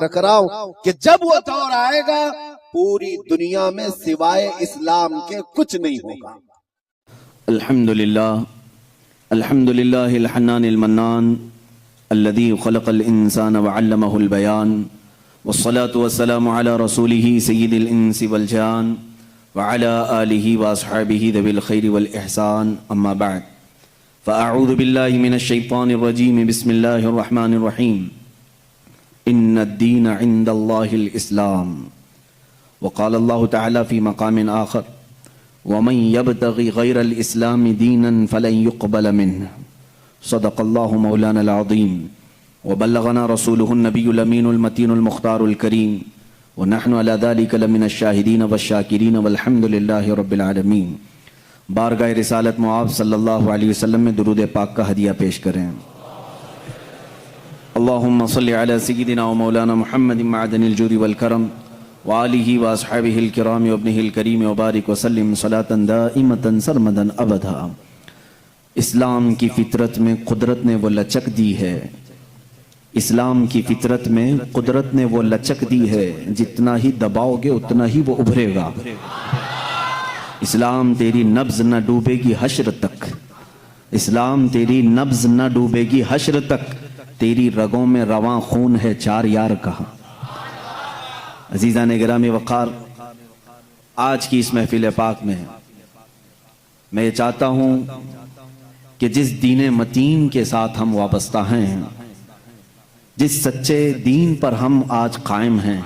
रख रहा हूं कि जब वो दौर आएगा पूरी दुनिया में सिवाय इस्लाम के कुछ नहीं होगा। अल्हम्दुलिल्लाह अल्हम्दुलिल्लाहिल हन्नानिल मन्नान अल्लज़ी खलक़ल इंसान व अल्लमहुल बयान वस्सलातु वस्सलामु अला रसूलिही सय्यिदिल इंसी वल जान व अला आलिही व अस्हाबिही ज़विल खैरि वल इहसान अम्मा बअद फ़अऊज़ु बिल्लाहि मिनश शैतानिर रजीम बिस्मिल्लाहिर रहमानिर रहीम इन्नद्दीन इंदल्लाहिल इस्लाम व क़ाल अल्लाहु तआला फ़ी मक़ामिन आख़र वमन यब्तग़ि गैरल इस्लामी दीनन फ़लन युक़बल मिन्हु सदक़ल्लाहु मौलानल अज़ीम व बल्लग़ना रसूलुहुन नबियुल अमीनुल मतीनुल मुख़्तारुल करीम व नहनु अला ज़ालिका लमिनश शाहिदीन वश्शाकिरीन वल्हम्दुलिल्लाहि रब्बिल आलमीन। बारगाह रिसालत मुआब सल्लल्लाहु अलैहि वसल्लम में दुरूद पाक का हदिया पेश करें। अल्लाहुम्मा सल्लि अला सय्यिदिना व मौलाना मुहम्मदिन मअदनिल जूदि वल करम व आलिही व अस्हाबिहिल किराम व इब्निहिल करीम व बारिक व सल्लिम सलातन दाइमतन सरमदन अबदा। इस्लाम की फितरत में कुदरत ने वो लचक दी है, इस्लाम की फितरत में कुदरत ने वो लचक दी है, जितना ही दबाओगे उतना ही वो उभरेगा। इस्लाम तेरी नब्ज न डूबेगी हश्र तक, इस्लाम तेरी नब्ज न डूबेगी हश्र तक, तेरी रगों में रवां खून है चार यार का। अजीज़ान गिरामी वक़ार, आज की इस महफिल पाक में मैं ये चाहता हूँ कि जिस दीन मतीन के साथ हम वाबस्ता हैं, जिस सच्चे दीन पर हम आज कायम हैं,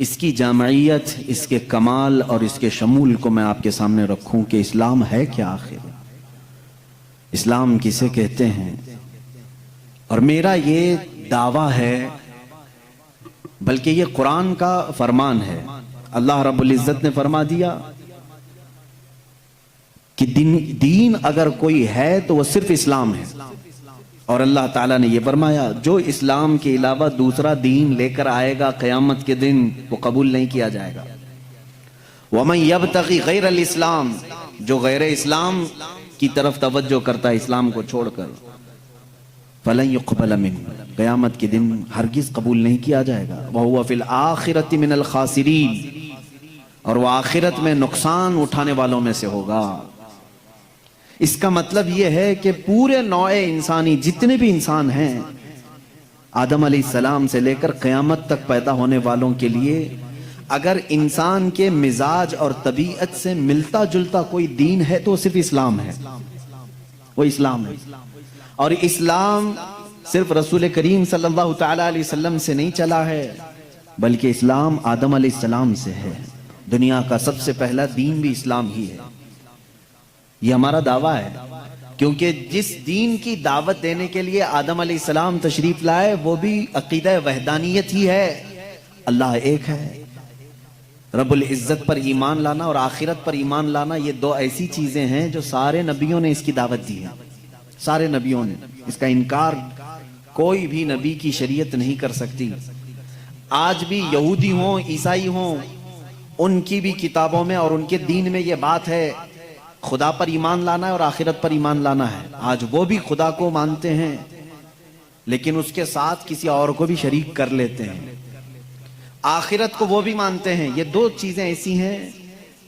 इसकी जामइयत, इसके कमाल और इसके शमूल को मैं आपके सामने रखूं कि इस्लाम है क्या आखिर, इस्लाम किसे कहते हैं। और मेरा ये दावा है, बल्कि ये कुरान का फरमान है। अल्लाह रब्बुल इज्जत ने फरमा दिया कि दीन अगर कोई है तो वह सिर्फ इस्लाम है। और अल्लाह ताला ने यह फरमाया, जो इस्लाम के अलावा दूसरा दीन लेकर आएगा क़यामत के दिन वो कबूल नहीं किया जाएगा। वमन यब्तग़ि गैरल इस्लाम, जो गैर इस्लाम की तरफ तवज्जो करता है इस्लाम को छोड़कर, फलन युक़बल मिन्हु, क़यामत के दिन हरगिज़ कबूल नहीं किया जाएगा। वह हुवा फिल आखिरति मिनल खासिरीन, और वह आखिरत में नुकसान उठाने वालों में से होगा। इसका मतलब यह है कि पूरे नौए इंसानी, जितने भी इंसान हैं, आदम अलैहिस्सलाम से लेकर क़यामत तक पैदा होने वालों के लिए, अगर इंसान के मिजाज और तबीयत से मिलता जुलता कोई दीन है तो सिर्फ इस्लाम है, वो इस्लाम है। और इस्लाम सिर्फ रसूल करीम सल्लल्लाहु तआला अलैहि वसल्लम से नहीं चला है, बल्कि इस्लाम आदम अलैहिस्सलाम से है। दुनिया का सबसे पहला दीन भी इस्लाम ही है। ये हमारा दावा है, क्योंकि जिस दीन की दावत देने के लिए आदम अलैहिस्सलाम तशरीफ लाए वो भी अकीदा वहदानियत ही है। अल्लाह एक है। रब्बुल इज्जत पर ईमान लाना और आखिरत पर ईमान लाना, ये दो ऐसी चीजें हैं जो सारे नबियों ने इसकी दावत दी है। सारे नबियों ने इसका इनकार कोई भी नबी की शरीयत नहीं कर सकती। आज भी यहूदी हों, ईसाई हों, उनकी भी किताबों में और उनके दीन में यह बात है, खुदा पर ईमान लाना है और आखिरत पर ईमान लाना है। आज वो भी खुदा को मानते हैं, लेकिन उसके साथ किसी और को भी शरीक कर लेते हैं। आखिरत को वो भी मानते हैं। ये दो चीजें ऐसी हैं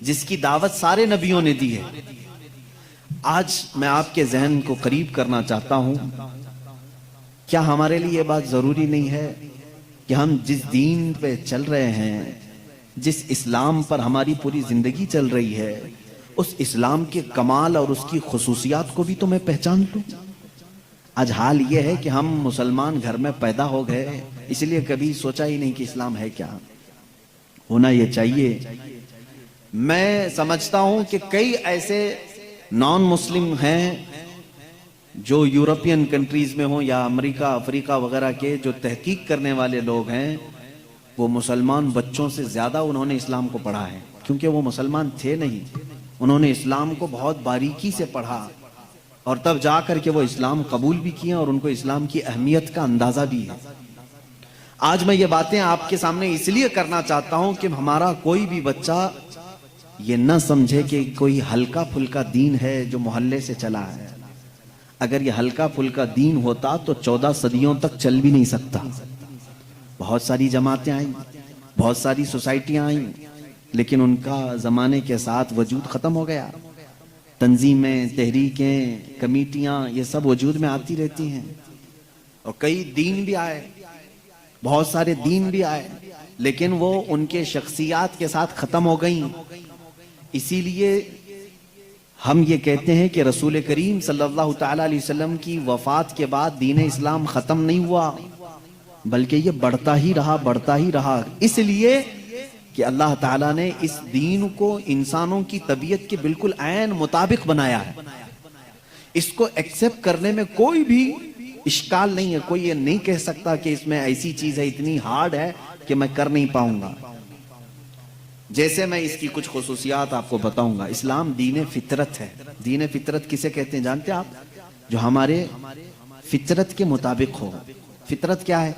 जिसकी दावत सारे नबियों ने दी है। आज मैं आपके जहन को करीब करना चाहता हूं, क्या हमारे लिए ये बात जरूरी नहीं है कि हम जिस दीन पे चल रहे हैं, जिस इस्लाम पर हमारी पूरी जिंदगी चल रही है, उस इस्लाम के कमाल और उसकी खुसूसियात को भी तो मैं पहचान लूं। आज हाल ये है कि हम मुसलमान घर में पैदा हो गए, इसलिए कभी सोचा ही नहीं कि इस्लाम है क्या। होना ये चाहिए। मैं समझता हूं कि कई ऐसे नॉन मुस्लिम हैं जो यूरोपियन कंट्रीज में हो या अमेरिका, अफ्रीका वगैरह के जो तहकीक करने वाले लोग हैं, वो मुसलमान बच्चों से ज्यादा उन्होंने इस्लाम को पढ़ा है, क्योंकि वो मुसलमान थे नहीं। उन्होंने इस्लाम को बहुत बारीकी से पढ़ा और तब जाकर के वो इस्लाम कबूल भी किए और उनको इस्लाम की अहमियत का अंदाजा भी है। आज मैं ये बातें आपके सामने इसलिए करना चाहता हूं कि हमारा कोई भी बच्चा ये न समझे कि कोई हल्का फुल्का दीन है जो मोहल्ले से चला है। अगर ये हल्का फुल्का दीन होता तो 14 सदियों तक चल भी नहीं सकता। बहुत सारी जमातें आई, बहुत सारी सोसाइटियां आई, लेकिन उनका जमाने के साथ वजूद खत्म हो गया। तंजीमें, तहरीकें, कमेटियां, ये सब वजूद में आती रहती हैं। और कई दीन भी आए, बहुत सारे दीन भी आए, लेकिन वो उनके शख्सियात के साथ खत्म हो गई। इसीलिए हम ये कहते हैं कि रसूल करीम सल्लल्लाहु ताला अलैहि वसल्लम की वफात के बाद दीन इस्लाम खत्म नहीं हुआ, बल्कि ये बढ़ता ही रहा, बढ़ता ही रहा। इसलिए कि अल्लाह ताला ने इस दीन को इंसानों की तबीयत के बिल्कुल ऐन मुताबिक बनाया है। इसको एक्सेप्ट करने में कोई भी इश्काल नहीं है। कोई ये नहीं कह सकता कि इसमें ऐसी चीज है, इतनी हार्ड है कि मैं कर नहीं पाऊंगा। जैसे मैं इसकी कुछ खुसूसियात आपको बताऊंगा। इस्लाम दीन फितरत है। दीन फितरत किसे कहते हैं जानते हैं आप? जो हमारे फितरत के मुताबिक हो। फितरत क्या है?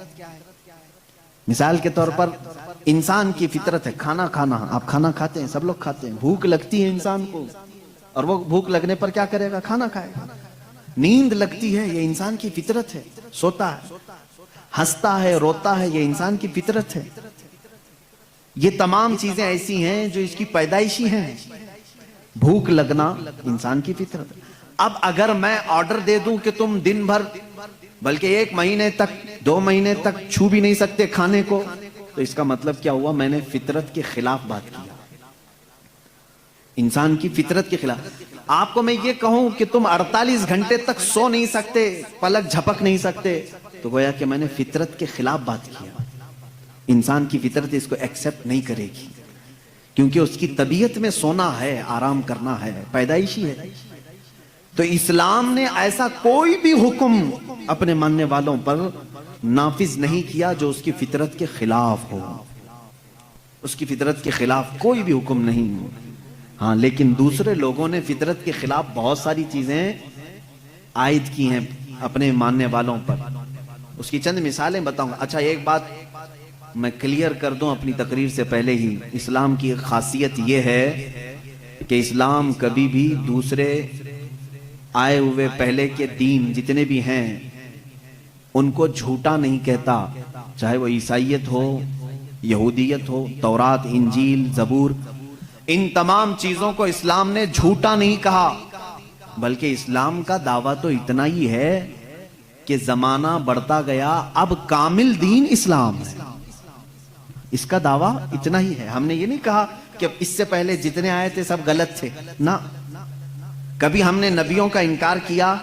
मिसाल के तौर पर इंसान की फितरत है खाना खाना। आप खाना खाते हैं, सब लोग खाते हैं। भूख लगती है इंसान को, और वो भूख लगने पर क्या करेगा? खाना खाएगा। नींद लगती है, ये इंसान की फितरत है, सोता है। हंसता है, रोता है, ये इंसान की फितरत है। ये तमाम चीजें ऐसी हैं जो इसकी पैदाइशी हैं। भूख लगना इंसान की फितरत है। अब अगर मैं ऑर्डर दे दूं कि तुम दिन भर, बल्कि 1 महीने तक, 2 महीने तक छू भी नहीं सकते खाने को, तो इसका मतलब क्या हुआ? मैंने फितरत के खिलाफ बात किया, इंसान की फितरत के खिलाफ। आपको मैं ये कहूं कि तुम 48 घंटे तक सो नहीं सकते, पलक झपक नहीं सकते, तो गोया कि मैंने फितरत के खिलाफ बात किया। इंसान की फितरत इसको एक्सेप्ट नहीं करेगी, क्योंकि उसकी तबीयत में सोना है, आराम करना है, पैदाइशी है। तो इस्लाम ने ऐसा कोई भी हुक्म अपने मानने वालों पर नाफिज नहीं किया जो उसकी फितरत के खिलाफ हो। उसकी फितरत के खिलाफ कोई भी हुक्म नहीं हो। हाँ, लेकिन दूसरे लोगों ने फितरत के खिलाफ बहुत सारी चीजें आयद की हैं अपने मानने वालों पर। उसकी चंद मिसालें बताऊंगा। अच्छा, एक बात मैं क्लियर कर दूं अपनी तकरीर से पहले ही। इस्लाम की एक खासियत यह है कि इस्लाम कभी भी दूसरे आए हुए पहले के दीन जितने भी हैं उनको झूठा नहीं कहता। चाहे वो ईसाईयत हो, यहूदियत हो, तौरात, इंजील, जबूर, इन तमाम चीजों को इस्लाम ने झूठा नहीं कहा। बल्कि इस्लाम का दावा तो इतना ही है कि जमाना बढ़ता गया, अब कामिल दीन इस्लाम है। इसका दावा इतना ही है। हमने ये नहीं कहा कि इससे पहले जितने आए थे सब गलत थे ना। कभी हमने नबियों का इनकार किया?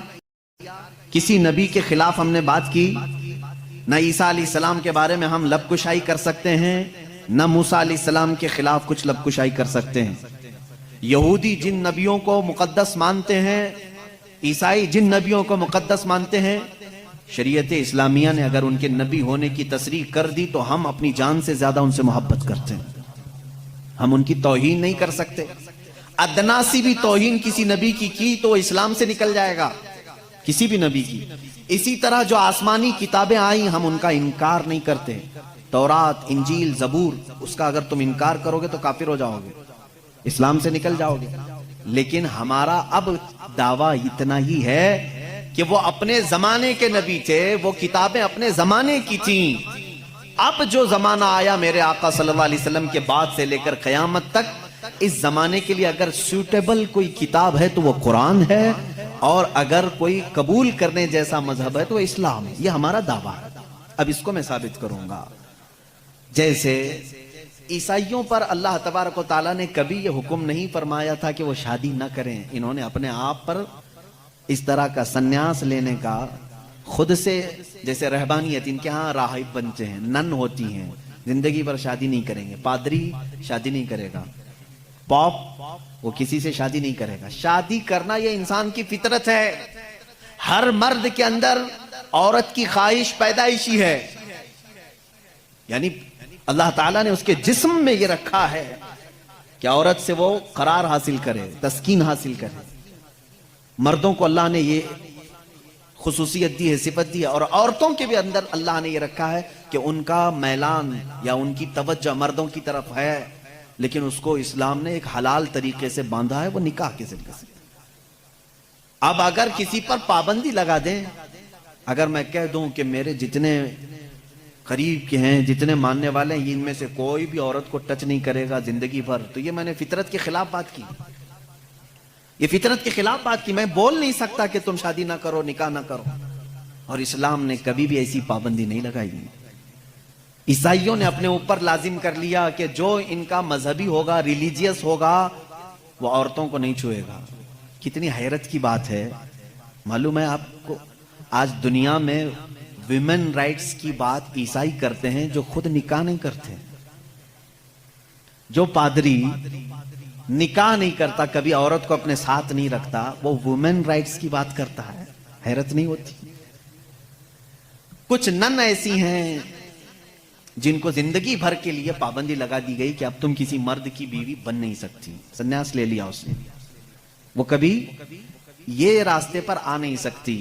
किसी नबी के खिलाफ हमने बात की? न ईसा अलैहिस्सलाम के बारे में हम लबकुशाई कर सकते हैं, न मूसा अलैहिस्सलाम के खिलाफ कुछ लबकुशाई कर सकते हैं। यहूदी जिन नबियों को मुकद्दस मानते हैं, ईसाई जिन नबियों को मुकद्दस मानते हैं, शरीयत इस्लामिया ने अगर उनके नबी होने की तस्रीह कर दी तो हम अपनी जान से ज्यादा उनसे मोहब्बत करते हैं। हम उनकी तौहीन नहीं कर सकते। अदना सी भी तौहीन किसी नबी की तो इस्लाम से निकल जाएगा, किसी भी नबी की। इसी तरह जो आसमानी किताबें आई हम उनका इनकार नहीं करते। तौरात, इंजील, जबूर, उसका अगर तुम इनकार करोगे तो काफिर हो जाओगे, इस्लाम से निकल जाओगे। लेकिन हमारा अब दावा इतना ही है कि वो अपने जमाने के नबी थे, वो किताबें अपने जमाने की थी। अब जो जमाना आया मेरे आका सल्लल्लाहु अलैहि वसल्लम के बाद से लेकर कयामत तक, इस जमाने के लिए अगर सूटेबल कोई किताब है तो वो कुरान है, और अगर कोई कबूल करने जैसा मजहब है तो इस्लाम है। ये हमारा दावा है। अब इसको मैं साबित करूंगा। जैसे ईसाइयों पर अल्लाह तबारक व तआला ने कभी ये हुक्म नहीं फरमाया था कि वो शादी ना करें। इन्होंने अपने आप पर इस तरह का सन्यास लेने का खुद से, जैसे रहबानियत, इनके यहाँ राहिब बनते हैं, नन होती हैं, जिंदगी भर शादी नहीं करेंगे। पादरी शादी नहीं करेगा, पॉप वो किसी से शादी नहीं करेगा। शादी करना ये इंसान की फितरत है। हर मर्द के अंदर औरत की ख्वाहिश पैदाइशी है, यानी अल्लाह ताला ने उसके जिस्म में ये रखा है कि औरत से वो करार हासिल करे, तस्कीन हासिल करे। मर्दों को अल्लाह ने ये खुसूसियत दी है, सिफत दी है। और औरतों के भी अंदर अल्लाह ने ये रखा है कि उनका मैलान या उनकी तवज्जो मर्दों की तरफ है, लेकिन उसको इस्लाम ने एक हलाल तरीके से बांधा है, वो निकाह के जरिए से। अब अगर किसी पर पाबंदी लगा दें, अगर मैं कह दूं कि मेरे जितने करीब के हैं, जितने मानने वाले हैं, इनमें से कोई भी औरत को टच नहीं करेगा जिंदगी भर। तो ये मैंने फितरत के खिलाफ बात की, ये फितरत के खिलाफ बात की। मैं बोल नहीं सकता कि तुम शादी ना करो, निकाह ना करो। और इस्लाम ने कभी भी ऐसी पाबंदी नहीं लगाई। ईसाइयों ने अपने ऊपर लाजिम कर लिया कि जो इनका मजहबी होगा, रिलीजियस होगा, वो औरतों को नहीं छुएगा। कितनी हैरत की बात है। मालूम है आपको, आज दुनिया में विमेन राइट्स की बात ईसाई करते हैं जो खुद निकाह नहीं करते। जो पादरी निकाह नहीं करता, कभी औरत को अपने साथ नहीं रखता, वो वुमेन राइट्स की बात करता है। हैरत नहीं होती? कुछ नन ऐसी हैं जिनको जिंदगी भर के लिए पाबंदी लगा दी गई कि अब तुम किसी मर्द की बीवी बन नहीं सकती। संन्यास ले लिया उसने, वो कभी ये रास्ते पर आ नहीं सकती।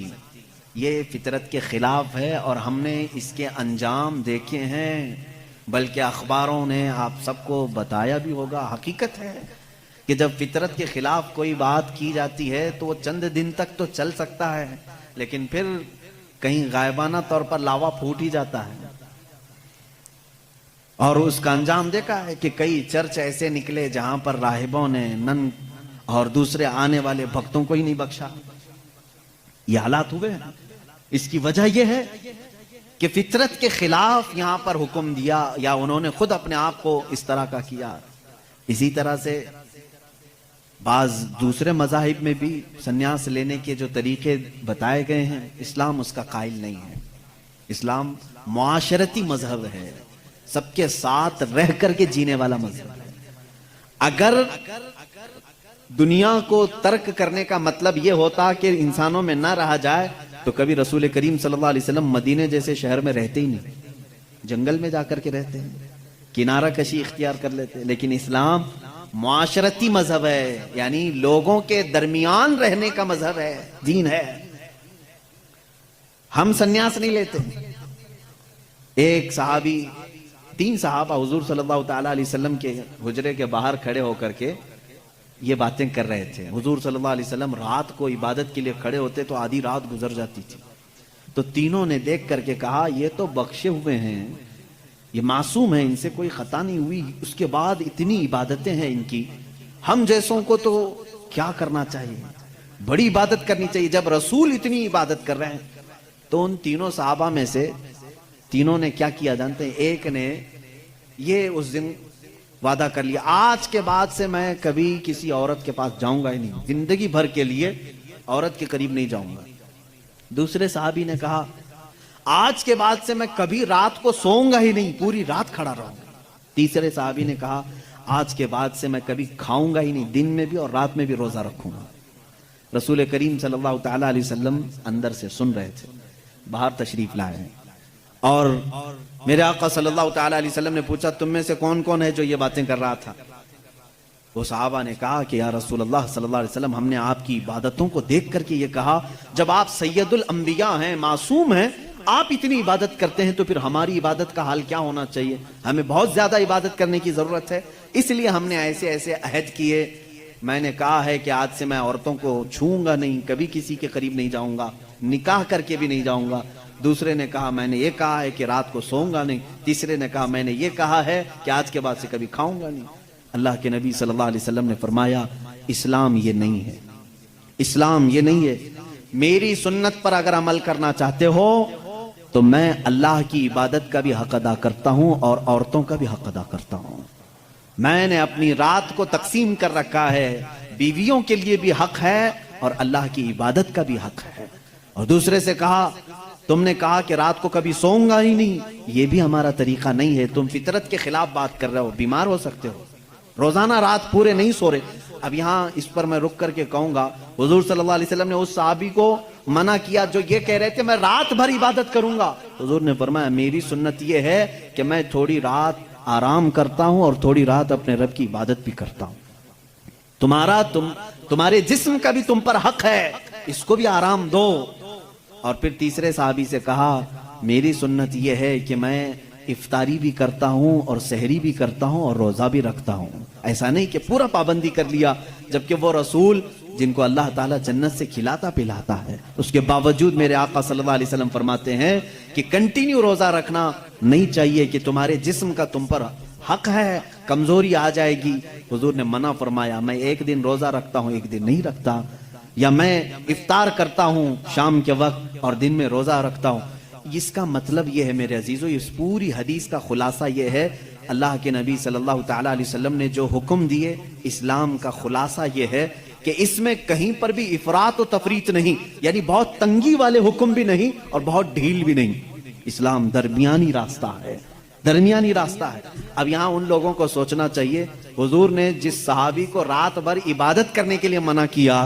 ये फितरत के खिलाफ है और हमने इसके अंजाम देखे हैं, बल्कि अखबारों ने आप सबको बताया भी होगा। हकीकत है कि जब फितरत के खिलाफ कोई बात की जाती है तो वो चंद दिन तक तो चल सकता है, लेकिन फिर कहीं गायबाना तौर पर लावा फूट ही जाता है। और उसका अंजाम देखा है कि कई चर्च ऐसे निकले जहां पर राहिबों ने नन और दूसरे आने वाले भक्तों को ही नहीं बख्शा। ये हालात हुए हैं। इसकी वजह यह है कि फितरत के खिलाफ यहां पर हुक्म दिया, या उन्होंने खुद अपने आप को इस तरह का किया। इसी तरह से बाज दूसरे मजाहिब में भी सन्यास लेने के जो तरीके बताए गए हैं, इस्लाम उसका कायल नहीं है। इस्लाम मुआशरती मजहब है, सबके साथ रह करके जीने वाला मजहब है। अगर दुनिया को तर्क करने का मतलब यह होता कि इंसानों में ना रहा जाए, तो कभी रसूल करीम सल्लल्लाहु अलैहि वसल्लम मदीने जैसे शहर में रहते ही नहीं, जंगल में जाकर के रहते हैं, किनारा कशी इख्तियार कर लेते हैं। लेकिन इस्लाम मुआशरती मजहब है, यानी लोगों के दरमियान रहने का मजहब है, दीन है। हम सन्यास नहीं लेते। एक सहाबी, 3 सहाबा हुजूर सल्लल्लाहु ताला अलैहि वसल्लम के हुजरे के बाहर खड़े होकर के ये बातें कर रहे थे। हुजूर सल्लल्लाहु अलैहि वसल्लम रात को इबादत के लिए खड़े होते तो आधी रात गुजर जाती थी। तो तीनों ने देख करके कहा, ये तो बख्शे हुए हैं, ये मासूम है, इनसे कोई खता नहीं हुई, उसके बाद इतनी इबादतें हैं इनकी, हम जैसों को तो क्या करना चाहिए, बड़ी इबादत करनी चाहिए। जब रसूल इतनी इबादत कर रहे हैं, तो उन तीनों सहाबा में से तीनों ने क्या किया जानते हैं? एक ने ये उस दिन वादा कर लिया, आज के बाद से मैं कभी किसी औरत के पास जाऊंगा ही नहीं, जिंदगी भर के लिए औरत के करीब नहीं जाऊंगा। दूसरे साहबी ने कहा, आज के बाद से मैं कभी रात को सोऊंगा ही नहीं, पूरी रात खड़ा रहूंगा। तीसरे साहबी ने कहा, आज के बाद से मैं कभी खाऊंगा ही नहीं, दिन में भी और रात में भी रोजा रखूंगा। रसूल करीम सल्लल्लाहु ताला अलैहि वसल्लम अंदर से सुन रहे थे, बाहर तशरीफ लाए हैं। और मेरे आका सल्लल्लाहु ताला अलैहि वसल्लम ने पूछा, तुम में से कौन कौन है जो ये बातें कर रहा था? वो सहाबा ने कहा कि या रसूल अल्लाह सल्लल्लाहु अलैहि वसल्लम, हमने आपकी इबादतों को देख करके ये कहा, जब आप सैयदुल अंबिया हैं, मासूम हैं, आप इतनी इबादत करते हैं, तो फिर हमारी इबादत का हाल क्या होना चाहिए? हमें बहुत ज्यादा इबादत करने की जरूरत है, इसलिए हमने ऐसे ऐसे अहद किए। मैंने कहा है कि आज से मैं औरतों को छूऊंगा नहीं, कभी किसी के करीब नहीं जाऊंगा, निकाह करके भी नहीं जाऊंगा। दूसरे ने कहा, मैंने ये कहा है कि रात को सोऊंगा नहीं। तीसरे ने कहा, मैंने ये कहा है कि आज के बाद से कभी खाऊंगा नहीं। अल्लाह के नबी सल्लल्लाहु अलैहि वसल्लम ने फरमाया, इस्लाम ये नहीं है, इस्लाम ये नहीं है। मेरी सुन्नत पर अगर अमल करना चाहते हो तो मैं अल्लाह की इबादत का भी हक अदा करता हूं और औरतों का भी हक अदा करता हूं। मैंने अपनी रात को तकसीम कर रखा है, बीवियों के लिए भी हक है और अल्लाह की इबादत का भी हक है। और दूसरे से कहा, तुमने कहा कि रात को कभी सोऊंगा ही नहीं, ये भी हमारा तरीका नहीं है, तुम फितरत के खिलाफ बात कर रहे हो, बीमार हो सकते हो, रोजाना रात पूरे नहीं सो रहे। अब यहाँ इस पर मैं रुक करके कहूंगा, हुजूर सल्लल्लाहु अलैहि वसल्लम ने उस सहाबी को मना किया जो ये कह रहे थे मैं रात भर इबादत करूंगा। हुजूर ने फरमाया, मेरी सुन्नत ये है कि मैं थोड़ी रात आराम करता हूं और थोड़ी रात अपने रब की इबादत भी करता हूं। तुम्हारे जिस्म का भी तुम पर हक है, इसको भी आराम दो। और फिर तीसरे साहबी से कहा, मेरी सुन्नत यह है कि मैं इफ्तारी भी करता हूं और सहरी भी करता हूं और रोजा भी रखता हूं। ऐसा नहीं कि पूरा पाबंदी कर लिया, जबकि वो रसूल जिनको अल्लाह ताला जन्नत से खिलाता पिलाता है, उसके बावजूद मेरे आका सल्लल्लाहु अलैहि वसल्लम फरमाते हैं कि कंटिन्यू रोजा रखना नहीं चाहिए कि तुम्हारे जिस्म का तुम पर हक है, कमजोरी आ जाएगी। हुजूर ने मना फरमाया, मैं एक दिन रोजा रखता हूं, एक दिन नहीं रखता, या मैं इफ्तार करता हूं शाम के वक्त और दिन में रोजा रखता हूं। इसका मतलब यह है मेरे अजीजों, इस पूरी हदीस का खुलासा यह है, अल्लाह के नबी सल्लल्लाहु ताला अलैहि वसल्लम ने जो हुक्म दिए, इस्लाम का खुलासा यह है कि इसमें कहीं पर भी इफरात और तफरीत नहीं, यानी बहुत तंगी वाले हुक्म भी नहीं और बहुत ढील भी नहीं। इस्लाम दरमियानी रास्ता है, दरमियानी रास्ता है। अब यहाँ उन लोगों को सोचना चाहिए, हुजूर ने जिस सहाबी को रात भर इबादत करने के लिए मना किया,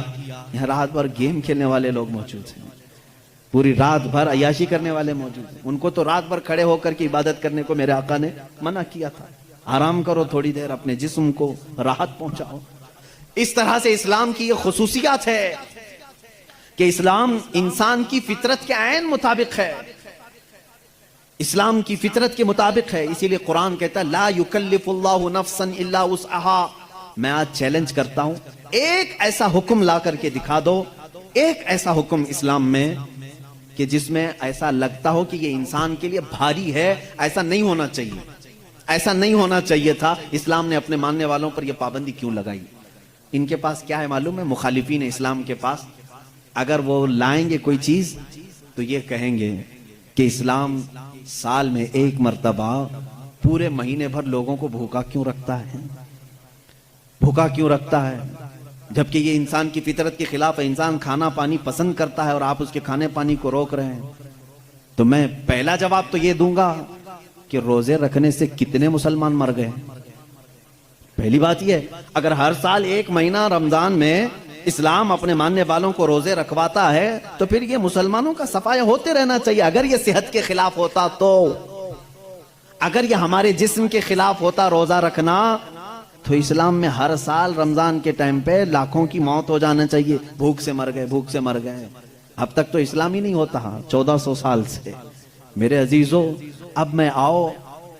यहाँ रात भर गेम खेलने वाले लोग मौजूद हैं, पूरी रात भर अयाशी करने वाले मौजूद हैं। उनको तो रात भर खड़े होकर के इबादत करने को मेरे आका ने मना किया था। आराम करो थोड़ी देर, अपने जिस्म को राहत पहुंचाओ। इस तरह से इस्लाम की ये खुसूसियत है कि इस्लाम इंसान की फितरत के ऐन मुताबिक है, इस्लाम की फितरत के मुताबिक है। इसीलिए कुरान कहता है ला युकल्लिफुल्लाहु नफ्सन इल्ला वुसअहा। मैं आज चैलेंज करता हूं, एक ऐसा हुक्म ला करके दिखा दो, एक ऐसा हुक्म इस्लाम में कि जिसमें ऐसा लगता हो कि ये इंसान के लिए भारी है। ऐसा नहीं होना चाहिए, ऐसा नहीं होना चाहिए था। इस्लाम ने अपने मानने वालों पर यह पाबंदी क्यों लगाई? इनके पास क्या है मालूम है? मुखालिफीन इस्लाम के पास अगर वो लाएंगे कोई चीज तो ये कहेंगे कि इस्लाम साल में एक मर्तबा पूरे महीने भर लोगों को भूखा क्यों रखता है, भूखा क्यों रखता है, जबकि ये इंसान की फितरत के खिलाफ है। इंसान खाना पानी पसंद करता है और आप उसके खाने पानी को रोक रहे हैं। तो मैं पहला जवाब तो ये दूंगा कि रोजे रखने से कितने मुसलमान मर गए। पहली बात यह, अगर हर साल एक महीना रमजान में इस्लाम अपने मानने वालों को रोजे रखवाता है तो फिर ये मुसलमानों का सफाया होते रहना चाहिए। अगर ये सेहत के खिलाफ होता, तो अगर ये हमारे जिस्म के खिलाफ होता रोजा रखना, तो इस्लाम में हर साल रमजान के टाइम पे लाखों की मौत हो जाना चाहिए, भूख से मर गए, भूख से मर गए। अब तक तो इस्लाम ही नहीं होता 1400 साल से। मेरे अजीजों, अब मैं आओ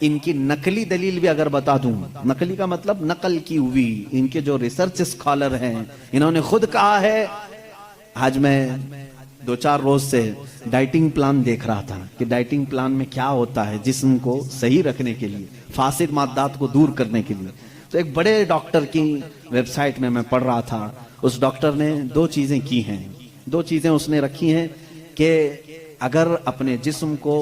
इनकी नकली दलील भी अगर बता दूं, नकली का मतलब नकल की हुई, इनके जो रिसर्च स्कॉलर हैं इन्होंने खुद कहा है। आज मैं 2-4 रोज से डाइटिंग प्लान देख रहा था कि डाइटिंग प्लान में क्या होता है जिस्म को सही रखने के लिए, फासिद माद्दात को दूर करने के लिए। तो एक बड़े डॉक्टर की वेबसाइट में मैं पढ़ रहा था, उस डॉक्टर ने 2 चीजें की हैं, 2 चीजें उसने रखी हैं कि अगर अपने जिस्म को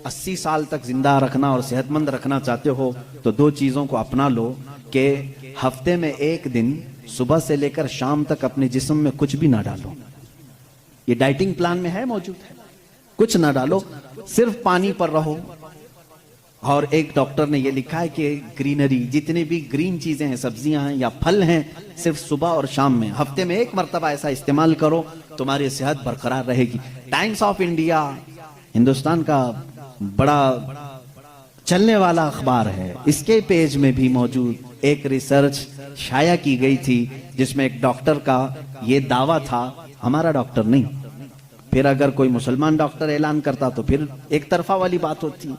80 साल तक जिंदा रखना और सेहतमंद रखना चाहते हो तो 2 चीजों को अपना लो कि हफ्ते में एक दिन सुबह से लेकर शाम तक अपने जिस्म में कुछ भी ना डालो। ये डाइटिंग प्लान में है, मौजूद है। कुछ ना डालो, सिर्फ पानी पर रहो। और एक डॉक्टर ने ये लिखा है कि ग्रीनरी, जितनी भी ग्रीन चीजें हैं, सब्जियां हैं या फल हैं, सिर्फ सुबह और शाम में हफ्ते में एक मर्तबा ऐसा इस्तेमाल करो, तुम्हारी सेहत बरकरार रहेगी। टाइम्स ऑफ इंडिया हिंदुस्तान का बड़ा चलने वाला अखबार है, इसके पेज में भी मौजूद एक रिसर्च शाया की गई थी जिसमें एक डॉक्टर का ये दावा था, हमारा डॉक्टर नहीं, फिर अगर कोई मुसलमान डॉक्टर ऐलान करता तो फिर एक तरफा वाली बात होती।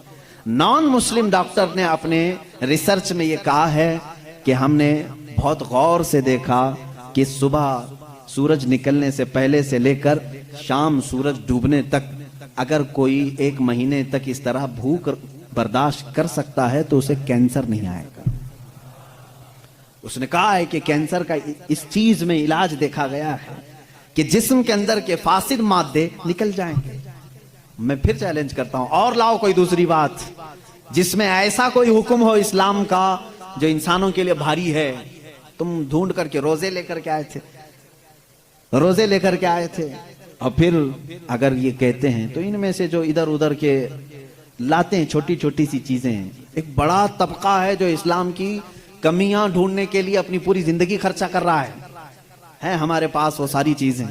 नॉन मुस्लिम डॉक्टर ने अपने रिसर्च में ये कहा है कि हमने बहुत गौर से देखा कि सुबह सूरज निकलने से पहले से लेकर शाम सूरज डूबने तक अगर कोई 1 महीने तक इस तरह भूख बर्दाश्त कर सकता है तो उसे कैंसर नहीं आएगा। उसने कहा है कि कैंसर का इस चीज में इलाज देखा गया है कि जिस्म के अंदर के फासिद मादे निकल जाएंगे। मैं फिर चैलेंज करता हूं, और लाओ कोई दूसरी बात जिसमें ऐसा कोई हुक्म हो इस्लाम का जो इंसानों के लिए भारी है। तुम ढूंढ करके रोजे लेकर के आए थे, रोजे लेकर के आए थे, और फिर अगर ये कहते हैं तो इनमें से जो इधर उधर के लाते हैं छोटी छोटी सी चीजें हैं। एक बड़ा तबका है जो इस्लाम की कमियां ढूंढने के लिए अपनी पूरी जिंदगी खर्चा कर रहा है हमारे पास वो सारी चीजें।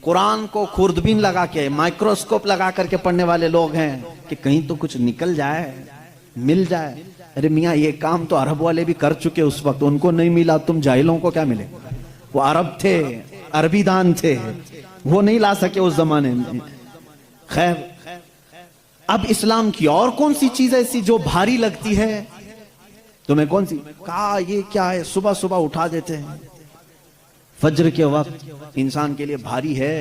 कुरान को खुर्दबीन लगा के, माइक्रोस्कोप लगा करके पढ़ने वाले लोग हैं कि कहीं तो कुछ निकल जाए, मिल जाए। अरे मियाँ, ये काम तो अरब वाले भी कर चुके उस वक्त, उनको नहीं मिला, तुम जाहिलों को क्या मिले? वो अरब थे, अरबी दान थे, वो नहीं ला सके उस जमाने में। खैर, अब इस्लाम की और कौन सी चीज ऐसी जो भारी लगती है तुम्हें? कौन सी? कहा ये क्या है, सुबह सुबह उठा देते हैं, फज्र के वक्त इंसान के लिए भारी है।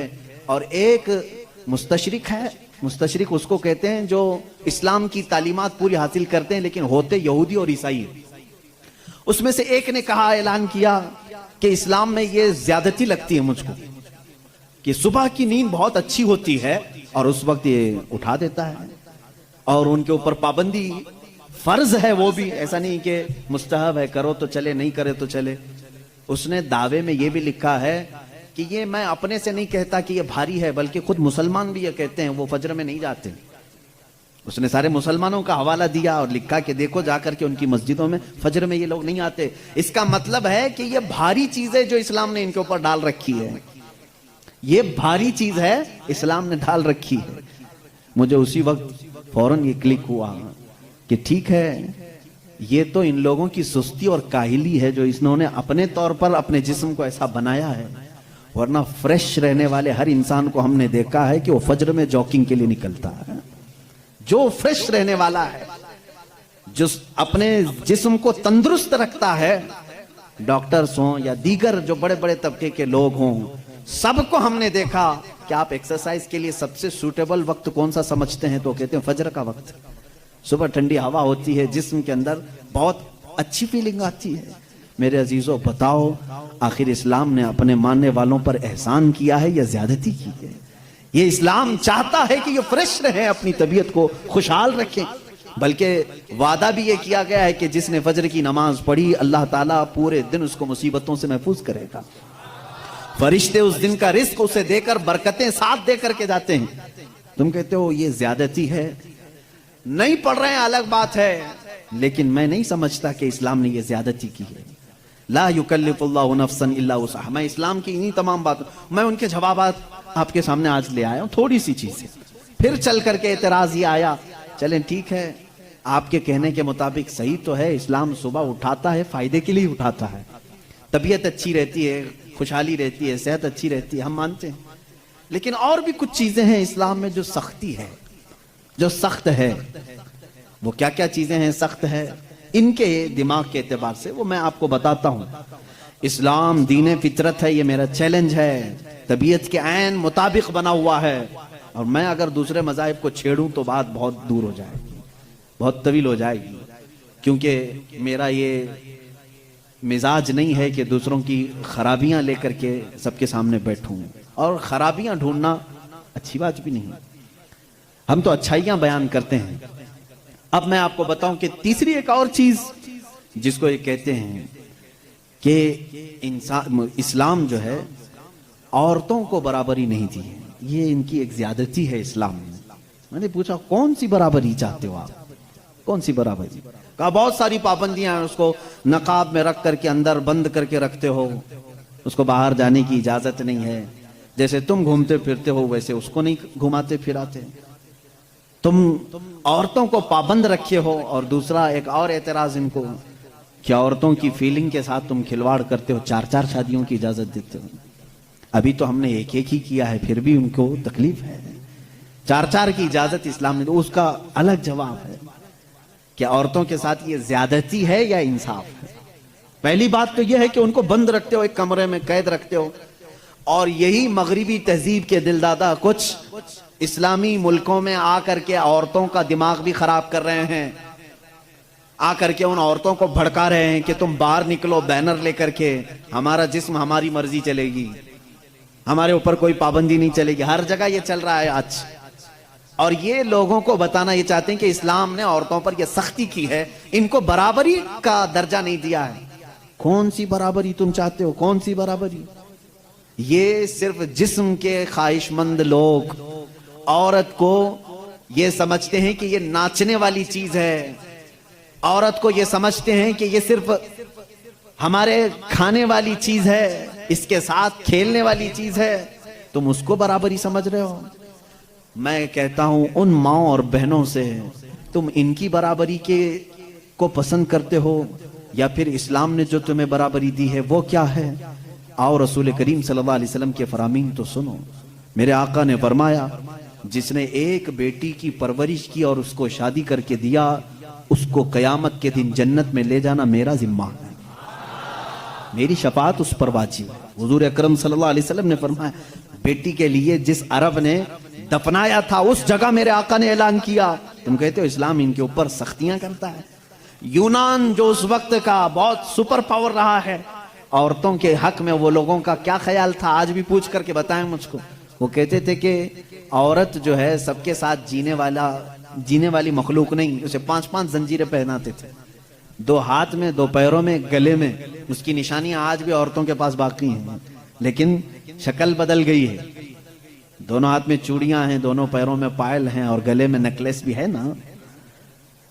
और एक मुस्तशरिक है, मुस्तशरिक उसको कहते हैं जो इस्लाम की तालीमात पूरी हासिल करते हैं लेकिन होते यहूदी और ईसाई है। उसमें से एक ने कहा, ऐलान किया कि इस्लाम में ये ज्यादती लगती है मुझको कि सुबह की नींद बहुत अच्छी होती है और उस वक्त ये उठा देता है, और उनके ऊपर पाबंदी फर्ज है, वो भी ऐसा नहीं कि मुस्तहब है, करो तो चले नहीं करे तो चले। उसने दावे में ये भी लिखा है कि ये मैं अपने से नहीं कहता कि ये भारी है, बल्कि खुद मुसलमान भी ये कहते हैं, वो फज्र में नहीं जाते। उसने सारे मुसलमानों का हवाला दिया और लिखा कि देखो जाकर के उनकी मस्जिदों में फज्र में ये लोग नहीं आते। इसका मतलब है कि ये भारी चीज है जो इस्लाम ने इनके ऊपर डाल रखी है, ये भारी चीज है इस्लाम ने डाल रखी है। मुझे उसी वक्त फौरन ये क्लिक हुआ कि ठीक है, ये तो इन लोगों की सुस्ती और काहिली है जो इन्होंने अपने तौर पर अपने जिस्म को ऐसा बनाया है, वरना फ्रेश रहने वाले हर इंसान को हमने देखा है कि वो फज्र में जॉगिंग के लिए निकलता है। जो फ्रेश रहने वाला है, जो अपने जिस्म को तंदुरुस्त रखता है, डॉक्टर्स हों या दीगर जो बड़े बड़े तबके के लोग हों, सबको हमने देखा कि आप एक्सरसाइज के लिए सबसे सूटेबल वक्त कौन सा समझते हैं, तो कहते हैं फज्र का वक्त। सुबह ठंडी हवा होती है, जिस्म के अंदर बहुत अच्छी फीलिंग आती है। मेरे अजीजों, बताओ आखिर इस्लाम ने अपने मानने वालों पर एहसान किया है या ज्यादती की है? ये इस्लाम चाहता है कि ये फ्रेश रहें, अपनी तबीयत को खुशहाल रखें, बल्कि वादा भी ये किया गया है कि जिसने फज्र की नमाज पढ़ी अल्लाह ताला पूरे दिन उसको मुसीबतों से महफूज करेगा। फरिश्ते उस दिन का रिस्क उसे देकर बरकतें साथ दे करके जाते हैं। तुम कहते हो ये ज्यादती है, नहीं पढ़ रहे हैं अलग बात है, लेकिन मैं नहीं समझता कि इस्लाम ने ये ज्यादती की है। ला युकल्लिफुल्लाहु नफ्सन इल्ला वुसअहा। मैं इस्लाम की इन्हीं तमाम बातों, मैं उनके जवाबात आपके सामने आज ले आया हूं, थोड़ी सी चीजें। फिर चल करके एतराज ये आया, चलें ठीक है, आपके कहने के मुताबिक सही तो है, इस्लाम सुबह उठाता है फायदे के लिए उठाता है, तबीयत अच्छी रहती है, खुशहाली रहती है, सेहत अच्छी रहती है, हम मानते हैं। लेकिन और भी कुछ चीजें हैं इस्लाम में जो सख्ती है, जो सख्त है। वो क्या क्या चीजें हैं सख्त है इनके दिमाग के एतबार से, वो मैं आपको बताता हूं। इस्लाम दीन फितरत है, ये मेरा चैलेंज है, तबीयत के ऐन मुताबिक बना हुआ है, और मैं अगर दूसरे मजाहिब को छेड़ूं तो बात बहुत दूर हो जाएगी, बहुत तवील हो जाएगी, क्योंकि मेरा ये मिजाज नहीं है कि दूसरों की खराबियां लेकर के सबके सामने बैठूं, और खराबियां ढूंढना अच्छी बात भी नहीं। हम तो अच्छाइयां बयान करते हैं। अब मैं आपको बताऊं कि तीसरी एक और चीज जिसको ये कहते हैं कि इंसान, इस्लाम जो है औरतों को बराबरी नहीं दी है, ये इनकी एक ज्यादती है इस्लाम में। मैंने पूछा कौन सी बराबरी चाहते हो आप, कौन सी बराबरी? कहा बहुत सारी पाबंदियां हैं, उसको नकाब में रख करके अंदर बंद करके रखते हो, उसको बाहर जाने की इजाजत नहीं है, जैसे तुम घूमते फिरते हो वैसे उसको नहीं घुमाते फिराते, तुम औरतों को पाबंद रखे हो। और दूसरा एक और एतराज इनको कि औरतों की फीलिंग के साथ तुम खिलवाड़ करते हो, 4-4 शादियों की इजाजत देते हो। अभी तो हमने एक ही किया है, फिर भी उनको तकलीफ है। 4-4 की इजाजत इस्लाम ने, तो उसका अलग जवाब है कि औरतों के साथ ये ज्यादती है या इंसाफ है। पहली बात तो यह है कि उनको बंद रखते हो, एक कमरे में कैद रखते हो, और यही मगरिबी तहजीब के दिलदादा कुछ इस्लामी मुल्कों में आकर के औरतों का दिमाग भी खराब कर रहे हैं, आकर के उन औरतों को भड़का रहे हैं कि तुम बाहर निकलो बैनर लेकर के, हमारा जिस्म हमारी मर्जी चलेगी, हमारे ऊपर कोई पाबंदी नहीं चलेगी। हर जगह ये चल रहा है आज, और ये लोगों को बताना ये चाहते हैं कि इस्लाम ने औरतों पर ये सख्ती की है, इनको बराबरी का दर्जा नहीं दिया है। कौन सी बराबरी तुम चाहते हो, कौन सी बराबरी? ये सिर्फ जिस्म के ख्वाहिशमंद लोग औरत को ये समझते हैं कि ये नाचने वाली चीज है, औरत को ये समझते हैं कि ये सिर्फ हमारे खाने वाली चीज है, इसके साथ खेलने वाली चीज है, तुम उसको बराबरी समझ रहे हो। मैं कहता हूं उन माओ और बहनों से, तुम इनकी बराबरी के को पसंद करते हो या फिर इस्लाम ने जो तुम्हें बराबरी दी है वो क्या है? आओ रसूल करीम सल्लल्लाहु अलैहि वसल्लम के फरामीन तो सुनो। मेरे आका ने फरमाया, जिसने एक बेटी की परवरिश की और उसको शादी करके दिया, उसको कयामत के दिन जन्नत में ले जाना मेरा जिम्मा है। मेरी शफाअत उस पर वाजिब है। हुजूर अकरम सल्लल्लाहु अलैहि वसल्लम ने फरमाया, बेटी के लिए जिस अरब ने दफनाया था उस जगह मेरे आका ने ऐलान किया। तुम कहते हो इस्लाम इनके ऊपर सख्तियां करता है। यूनान जो उस वक्त का बहुत सुपर पावर रहा है, औरतों के हक में वो लोगों का क्या ख्याल था, आज भी पूछ करके बताएं मुझको। वो कहते थे कि औरत जो है सबके साथ जीने वाली मखलूक नहीं, उसे 5-5 जंजीरें पहनाते थे, 2 हाथ में, 2 पैरों में, गले में। उसकी निशानियां आज भी औरतों के पास बाकी हैं, लेकिन शक्ल बदल गई है। दोनों हाथ में चूड़ियां हैं, दोनों पैरों में पायल हैं और गले में नेकलेस भी है ना।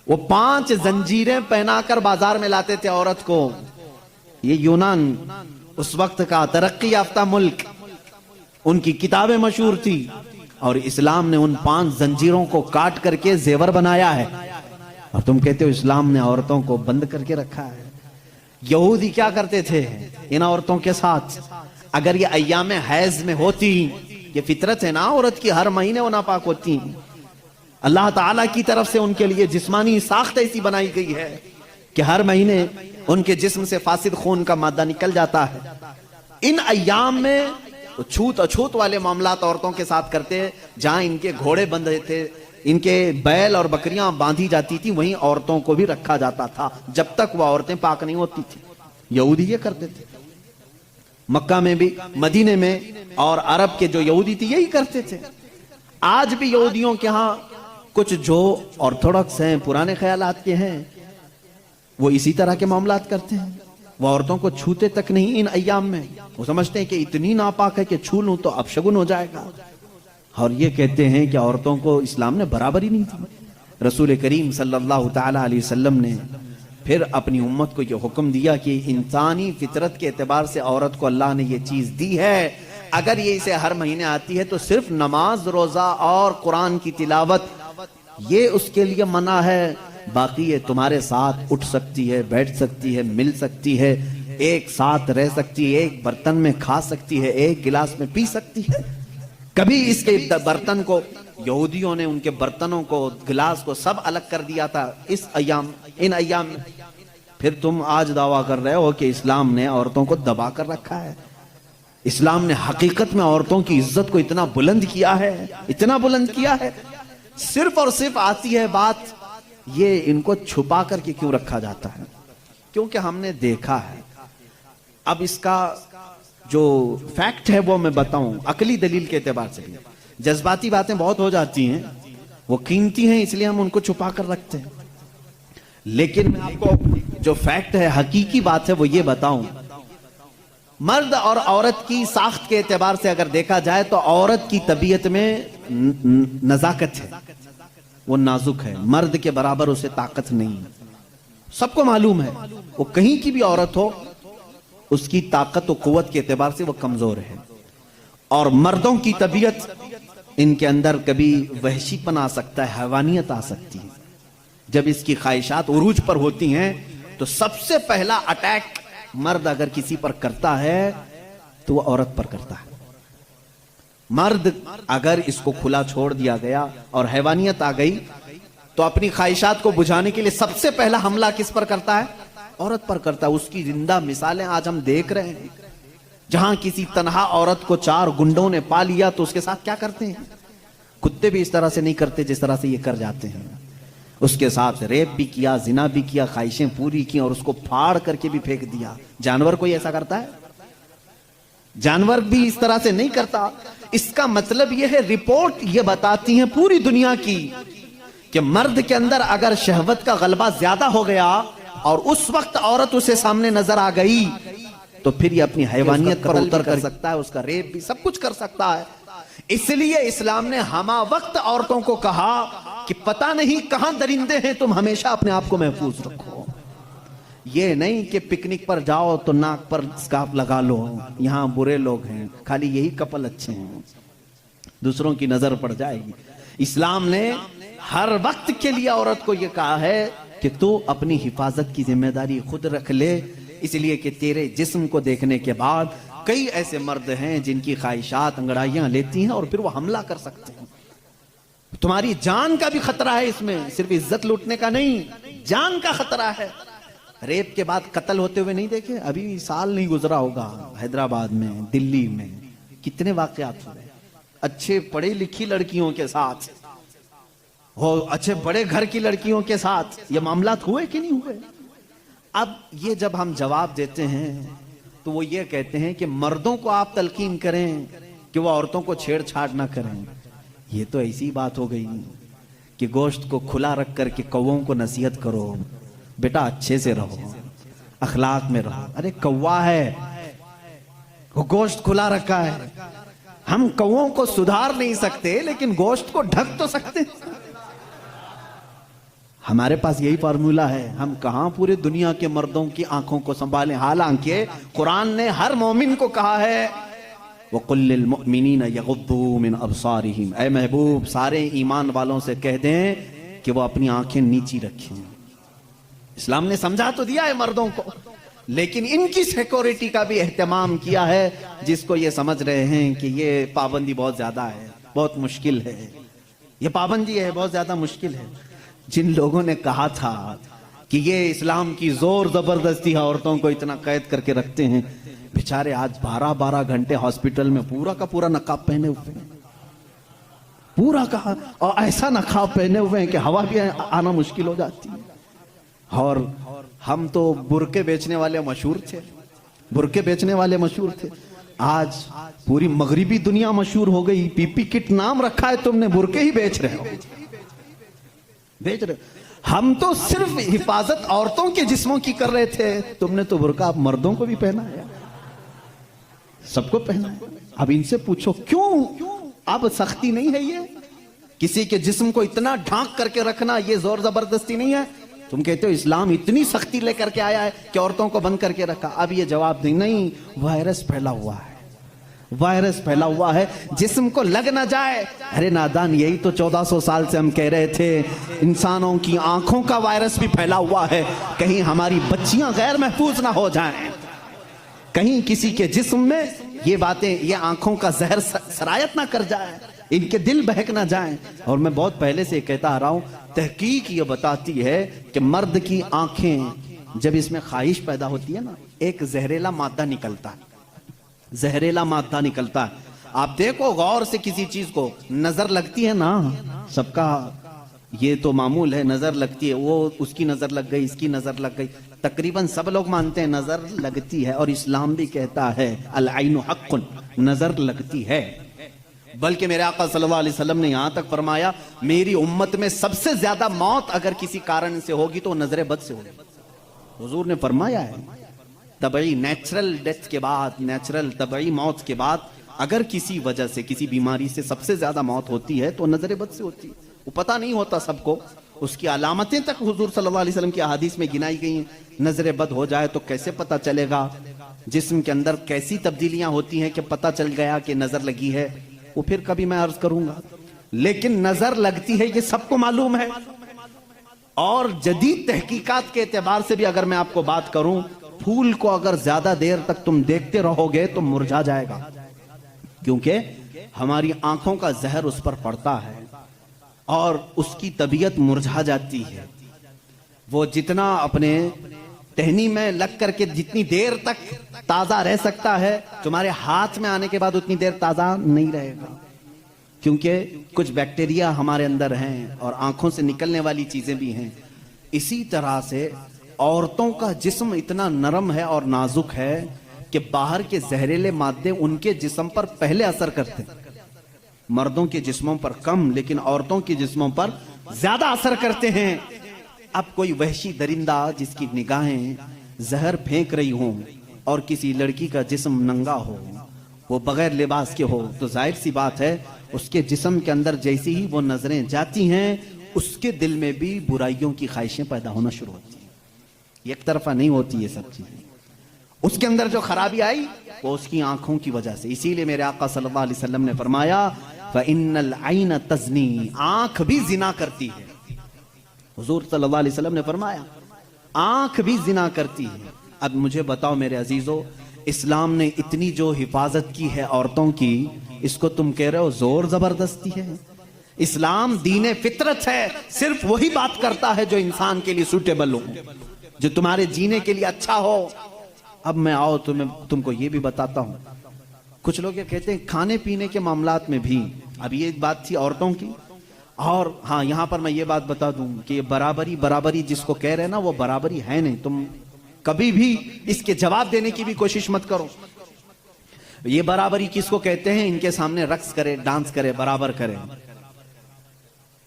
वो 5 जंजीरें पहनाकर बाजार में लाते थे औरत को। ये यूनान उस वक्त का तरक्की याफ्ता मुल्क, उनकी किताबें मशहूर थी और इस्लाम ने उन 5 जंजीरों को काट करके जेवर बनाया है। और तुम कहते हो इस्लाम ने औरतों को बंद करके रखा है। यहूदी क्या करते थे इन औरतों के साथ? अगर ये अय्याम हैज में होती, ये फितरत है ना औरत की, हर महीने वो नापाक होती, अल्लाह ताला की तरफ से उनके लिए जिस्मानी साख्त ऐसी बनाई गई है कि हर महीने उनके जिस्म से फासिद खून का मादा निकल जाता है। इन अय्याम में तो छूत अछूत वाले मामलात औरतों के साथ करते, जहां इनके घोड़े बंधे थे, इनके बैल और बकरियां बांधी जाती थी, वहीं औरतों को भी रखा जाता था जब तक वह औरतें पाक नहीं होती थी। यहूदी ये करते थे, मक्का में भी, मदीने में, और अरब के जो यहूदी थे यही करते थे। आज भी यहूदियों के यहां कुछ जो ऑर्थोडॉक्स हैं, पुराने ख्यालात के हैं, वो इसी तरह के मामलात करते हैं। वो औरतों को छूते तक नहीं इन अय्याम में। वो समझते हैं कि इतनी नापाक है कि छू लूं तो अपशगुन हो जाएगा। और ये कहते हैं कि औरतों को इस्लाम ने बराबरी नहीं दी। रसूल करीम सल्लल्लाहु ताला अलैहि वसल्लम ने फिर अपनी उम्मत को ये हुक्म दिया कि इंसानी फितरत के एतबार से औरत को अल्लाह ने ये चीज दी है, अगर ये इसे हर महीने आती है तो सिर्फ नमाज, रोजा और कुरान की तिलावत ये उसके लिए मना है। बाकी ये तुम्हारे साथ उठ सकती है, बैठ सकती है, मिल सकती है, एक साथ रह सकती है, एक बर्तन में खा सकती है, एक गिलास में पी सकती है। कभी इसके बर्तन को यहूदियों ने उनके बर्तनों को, गिलास को सब अलग कर दिया था इन अय्याम में। फिर तुम आज दावा कर रहे हो कि इस्लाम ने औरतों को दबा कर रखा है। इस्लाम ने हकीकत में औरतों की इज्जत को इतना बुलंद किया है, इतना बुलंद किया है। सिर्फ और सिर्फ आती है बात, ये इनको छुपा करके क्यों रखा जाता है? क्योंकि हमने देखा है। अब इसका जो फैक्ट है वो मैं बताऊं, अकली दलील के एतबार से भी। जज्बाती बातें बहुत हो जाती हैं, वो कीमती हैं, इसलिए हम उनको छुपा कर रखते हैं। लेकिन मैं आपको जो फैक्ट है, हकीकी बात है, वो ये बताऊं, मर्द और औरत की साख्त के एतबार से अगर देखा जाए तो औरत की तबीयत में नजाकत है, वो नाजुक है। मर्द के बराबर उसे ताकत नहीं है, सबको मालूम है। वो कहीं की भी औरत हो, उसकी ताकत और कुव्वत के एतबार से वो कमजोर है। और मर्दों की तबीयत, इनके अंदर कभी वहशीपन आ सकता है, हैवानियत आ सकती है। जब इसकी ख्वाहिशात उरूज पर होती हैं तो सबसे पहला अटैक मर्द अगर किसी पर करता है तो वो औरत पर करता है। मर्द अगर इसको खुला छोड़ दिया गया और हैवानियत आ गई तो अपनी ख्वाहिशात को बुझाने के लिए सबसे पहला हमला किस पर करता है? औरत पर करता है। उसकी जिंदा मिसालें आज हम देख रहे हैं। जहां किसी तनहा औरत को 4 गुंडों ने पा लिया तो उसके साथ क्या करते हैं? कुत्ते भी इस तरह से नहीं करते जिस तरह से ये कर जाते हैं। उसके साथ रेप भी किया, जिना भी किया, ख्वाहिशें पूरी की और उसको फाड़ करके भी फेंक दिया। जानवर कोई ऐसा करता है? जानवर भी इस तरह से नहीं करता। इसका मतलब यह है, रिपोर्ट ये बताती है पूरी दुनिया की कि मर्द के अंदर अगर शहवत का गलबा ज्यादा हो गया और उस वक्त औरत उसे सामने नजर आ गई तो फिर ये अपनी हैवानियत पर उतर कर सकता है, उसका रेप भी सब कुछ कर सकता है। इसलिए इस्लाम ने हमा वक्त औरतों को कहा कि पता नहीं कहां दरिंदे हैं, तुम हमेशा अपने आप को महफूज रखो। ये नहीं कि पिकनिक पर जाओ तो नाक पर स्कार्फ लगा लो, यहां बुरे लोग हैं, खाली यही कपल अच्छे हैं, दूसरों की नजर पड़ जाएगी। इस्लाम ने हर वक्त के लिए औरत को यह कहा है कि तू अपनी हिफाजत की जिम्मेदारी खुद रख ले, इसलिए कि तेरे जिस्म को देखने के बाद कई ऐसे मर्द हैं जिनकी ख्वाहिशात अंगड़ाइयां लेती हैं और फिर वो हमला कर सकते हैं। तुम्हारी जान का भी खतरा है इसमें, सिर्फ इज्जत लूटने का नहीं, जान का खतरा है। रेप के बाद कत्ल होते हुए नहीं देखे? अभी साल नहीं गुजरा होगा, हैदराबाद में, दिल्ली में कितने वाकयात हुए अच्छे पढ़ी लिखी लड़कियों के साथ, हो अच्छे बड़े घर की लड़कियों के साथ ये मामलात हुए कि नहीं हुए? अब ये जब हम जवाब देते हैं तो वो ये कहते हैं कि मर्दों को आप तलकीन करें कि वो औरतों को छेड़छाड़ ना करें। ये तो ऐसी बात हो गई कि गोश्त को खुला रख करके कौवों को नसीहत करो, बेटा अच्छे से रहो, अखलाक में रहो। अरे कौवा है, वो गोश्त खुला रखा है, हम कौवों को सुधार नहीं सकते लेकिन गोश्त को ढक तो सकते। हमारे पास यही फार्मूला है, हम कहां पूरे दुनिया के मर्दों की आंखों को संभालें। हालांकि कुरान ने हर मोमिन को कहा है वकुल्लिल मुमिनीना यगुद्दू मिन अबसारिहिम, ऐ महबूब सारे ईमान वालों से कह दें कि वो अपनी आंखें नीची रखें। इस्लाम ने समझा तो दिया है मर्दों को, लेकिन इनकी सिक्योरिटी का भी एहतमाम किया है, जिसको ये समझ रहे हैं कि ये पाबंदी बहुत ज्यादा है, बहुत मुश्किल है, ये पाबंदी है बहुत ज्यादा मुश्किल है। जिन लोगों ने कहा था कि ये इस्लाम की जोर जबरदस्ती है, औरतों को इतना कैद करके रखते हैं, बेचारे आज 12-12 घंटे हॉस्पिटल में पूरा का पूरा नकाब पहने हुए हैं, पूरा का, और ऐसा नकाब पहने हुए हैं कि हवा भी आना मुश्किल हो जाती है। और हम तो बुरके बेचने वाले मशहूर थे, बुरके बेचने वाले मशहूर थे, आज पूरी मगरिबी दुनिया मशहूर हो गई। पीपी किट नाम रखा है तुमने, बुरके ही बेच रहे हो, बेच रहे। हम तो सिर्फ हिफाजत औरतों के जिस्मों की कर रहे थे, तुमने तो बुरका अब मर्दों को भी पहना है, सबको पहना है। अब इनसे पूछो क्यों अब सख्ती नहीं है? ये किसी के जिस्म को इतना ढांक करके रखना ये जोर जबरदस्ती नहीं है? तुम कहते हो इस्लाम इतनी सख्ती लेकर के आया है कि औरतों को बंद करके रखा। अब ये जवाब नहीं, वायरस फैला हुआ है, वायरस फैला हुआ है, जिस्म को लग ना जाए। अरे नादान, यही तो 1400 साल से हम कह रहे थे, इंसानों की आंखों का वायरस भी फैला हुआ है, कहीं हमारी बच्चियां गैर महफूज ना हो जाएं, कहीं किसी के जिस्म में ये बातें, ये आंखों का जहर सरायत ना कर जाए, इनके दिल बहक ना जाएं। और मैं बहुत पहले से कहता आ रहा हूं, तहकीक ये बताती है कि मर्द की आंखें जब इसमें ख्वाहिश पैदा होती है ना, एक जहरीला मादा निकलता है, जहरीला मादा निकलता है। आप देखो गौर से किसी चीज को, नजर लगती है ना, सबका ये तो मामूल है, नजर लगती है, वो उसकी नजर लग गई, इसकी नजर लग गई, तकरीबन सब लोग मानते हैं नजर लगती है, और इस्लाम भी कहता है अल ऐनु हक्कुन, नजर लगती है। बल्कि मेरे आका सल्लल्लाहु अलैहि वसल्लम ने यहां तक फरमाया, मेरी उम्मत में सबसे ज्यादा मौत अगर किसी कारण से होगी तो नजर बद से होगी। हुजूर ने फरमाया है, तबई नेचुरल डेथ के बाद, नेचुरल तबई मौत के बाद अगर किसी वजह से, किसी बीमारी से सबसे ज्यादा मौत होती है तो नजर बद से होती है। वो पता नहीं होता सबको, उसकी अलामतें तक हुजूर सल्लल्लाहु अलैहि वसल्लम की अहादीस में गिनाई गई हैं। नजर बद हो जाए तो कैसे पता चलेगा? जिस्म के अंदर कैसी तब्दीलियां होती हैं कि पता चल गया कि नजर लगी है, वो फिर कभी मैं अर्ज करूंगा। लेकिन नजर लगती है ये सबको मालूम है। और जदीद तहकीकात के एतबार से भी अगर मैं आपको बात करूं, फूल को अगर ज्यादा देर तक तुम देखते रहोगे तो मुरझा जाएगा, क्योंकि हमारी आंखों का जहर उस पर पड़ता है और उसकी तबीयत मुरझा जाती है। वो जितना अपने टहनी में लग करके जितनी देर तक ताजा रह सकता है, तुम्हारे हाथ में आने के बाद उतनी देर ताजा नहीं रहेगा, क्योंकि कुछ बैक्टीरिया हमारे अंदर हैं और आंखों से निकलने वाली चीजें भी हैं। इसी तरह से औरतों का जिस्म इतना नरम है और नाजुक है कि बाहर के जहरीले मादे उनके जिस्म पर पहले असर करते हैं। मर्दों के जिस्मों पर कम, लेकिन औरतों के जिस्मों पर ज्यादा असर करते हैं। अब कोई वहशी दरिंदा जिसकी निगाहें जहर फेंक रही हों और किसी लड़की का जिस्म नंगा हो, वो बगैर लिबास के हो, तो जाहिर सी बात है उसके जिस्म के अंदर जैसी ही वो नजरें जाती हैं, उसके दिल में भी बुराइयों की ख्वाहिशें पैदा होना शुरू होती हैं। एक तरफा नहीं होती ये सब चीजें। उसके अंदर जो खराबी आई वो उसकी आंखों की वजह से। इसीलिए मेरे आका सल्लल्लाहु अलैहि वसल्लम ने फरमाया, फ़इन्नल ऐन तज़नी, आंख भी जिना करती है। हुजूर सल्लल्लाहु अलैहि वसल्लम ने फरमाया आंख भी जिना करती है। अब मुझे बताओ मेरे अजीजों, इस्लाम ने इतनी जो हिफाजत की है औरतों की, इसको तुम कह रहे हो जोर जबरदस्ती है? इस्लाम दीन फितरत है, सिर्फ वही बात करता है जो इंसान के लिए सूटेबल हो। जो तुम्हारे जीने के लिए अच्छा हो। अब मैं आओ तुमको ये भी बताता हूं, कुछ लोग ये कहते हैं खाने पीने के मामलात में भी, अब ये बात थी औरतों की। और हाँ, यहां पर मैं ये बात बता दूं कि ये बराबरी जिसको कह रहे हैं ना, वो बराबरी है नहीं। तुम कभी भी इसके जवाब देने की भी कोशिश मत करो। ये बराबरी किसको कहते हैं? इनके सामने रक्स करे, डांस करे, बराबर करे।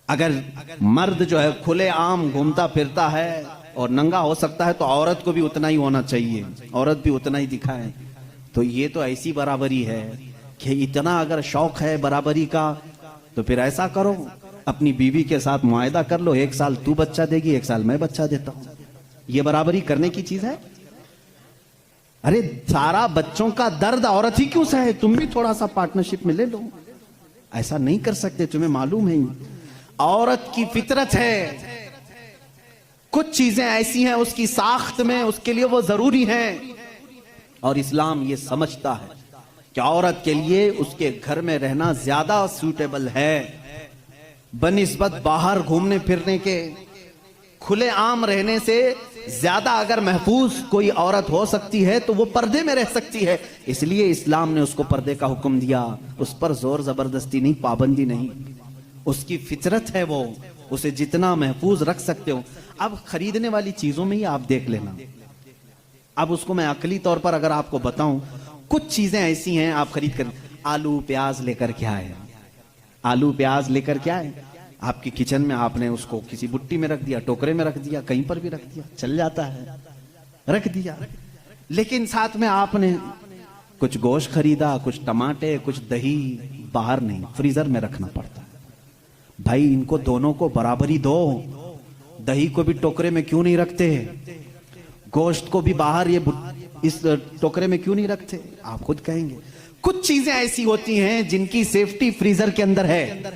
अगर मर्द जो है खुले आम घूमता फिरता है और नंगा हो सकता है, तो औरत को भी उतना ही होना चाहिए, औरत भी उतना ही दिखाए। तो ये तो ऐसी बराबरी है कि इतना अगर शौक है बराबरी का, तो फिर ऐसा करो, अपनी बीवी के साथ मुआयदा कर लो, 1 साल तू बच्चा देगी, 1 साल मैं बच्चा देता हूं। ये बराबरी करने की चीज है? अरे सारा बच्चों का दर्द औरत ही क्यों सहे, तुम भी थोड़ा सा पार्टनरशिप में ले लो। ऐसा नहीं कर सकते, तुम्हें मालूम है औरत की फितरत है, कुछ चीजें ऐसी हैं उसकी साख्त में, उसके लिए वो जरूरी हैं। और इस्लाम ये समझता है कि औरत के लिए उसके घर में रहना ज्यादा सूटेबल है बनिस्बत बाहर घूमने फिरने के। खुले आम रहने से ज्यादा अगर महफूज कोई औरत हो सकती है तो वो पर्दे में रह सकती है। इसलिए इस्लाम ने उसको पर्दे का हुक्म दिया, उस पर जोर जबरदस्ती नहीं, पाबंदी नहीं। उसकी फितरत है वो, उसे जितना महफूज रख सकते हो। अब खरीदने वाली चीजों में ही आप देख लेना। अब उसको मैं अकली तौर पर अगर आपको बताऊं, कुछ चीजें ऐसी हैं आप खरीद कर, आलू प्याज लेकर क्या है, आलू प्याज लेकर क्या है, आपके किचन में आपने उसको किसी बुट्टी में रख दिया, टोकरे में रख दिया, कहीं पर भी रख दिया, चल जाता है, रख दिया। लेकिन साथ में आपने कुछ गोश्त खरीदा, कुछ टमाटे, कुछ दही, बाहर नहीं, फ्रीजर में रखना पड़ता है। भाई इनको दोनों को बराबरी दो। दही को भी टोकरे में क्यों नहीं रखते, गोश्त को भी बाहर ये इस टोकरे में क्यों नहीं रखते? आप खुद कहेंगे। कुछ चीजें ऐसी होती हैं जिनकी सेफ्टी फ्रीजर के अंदर है,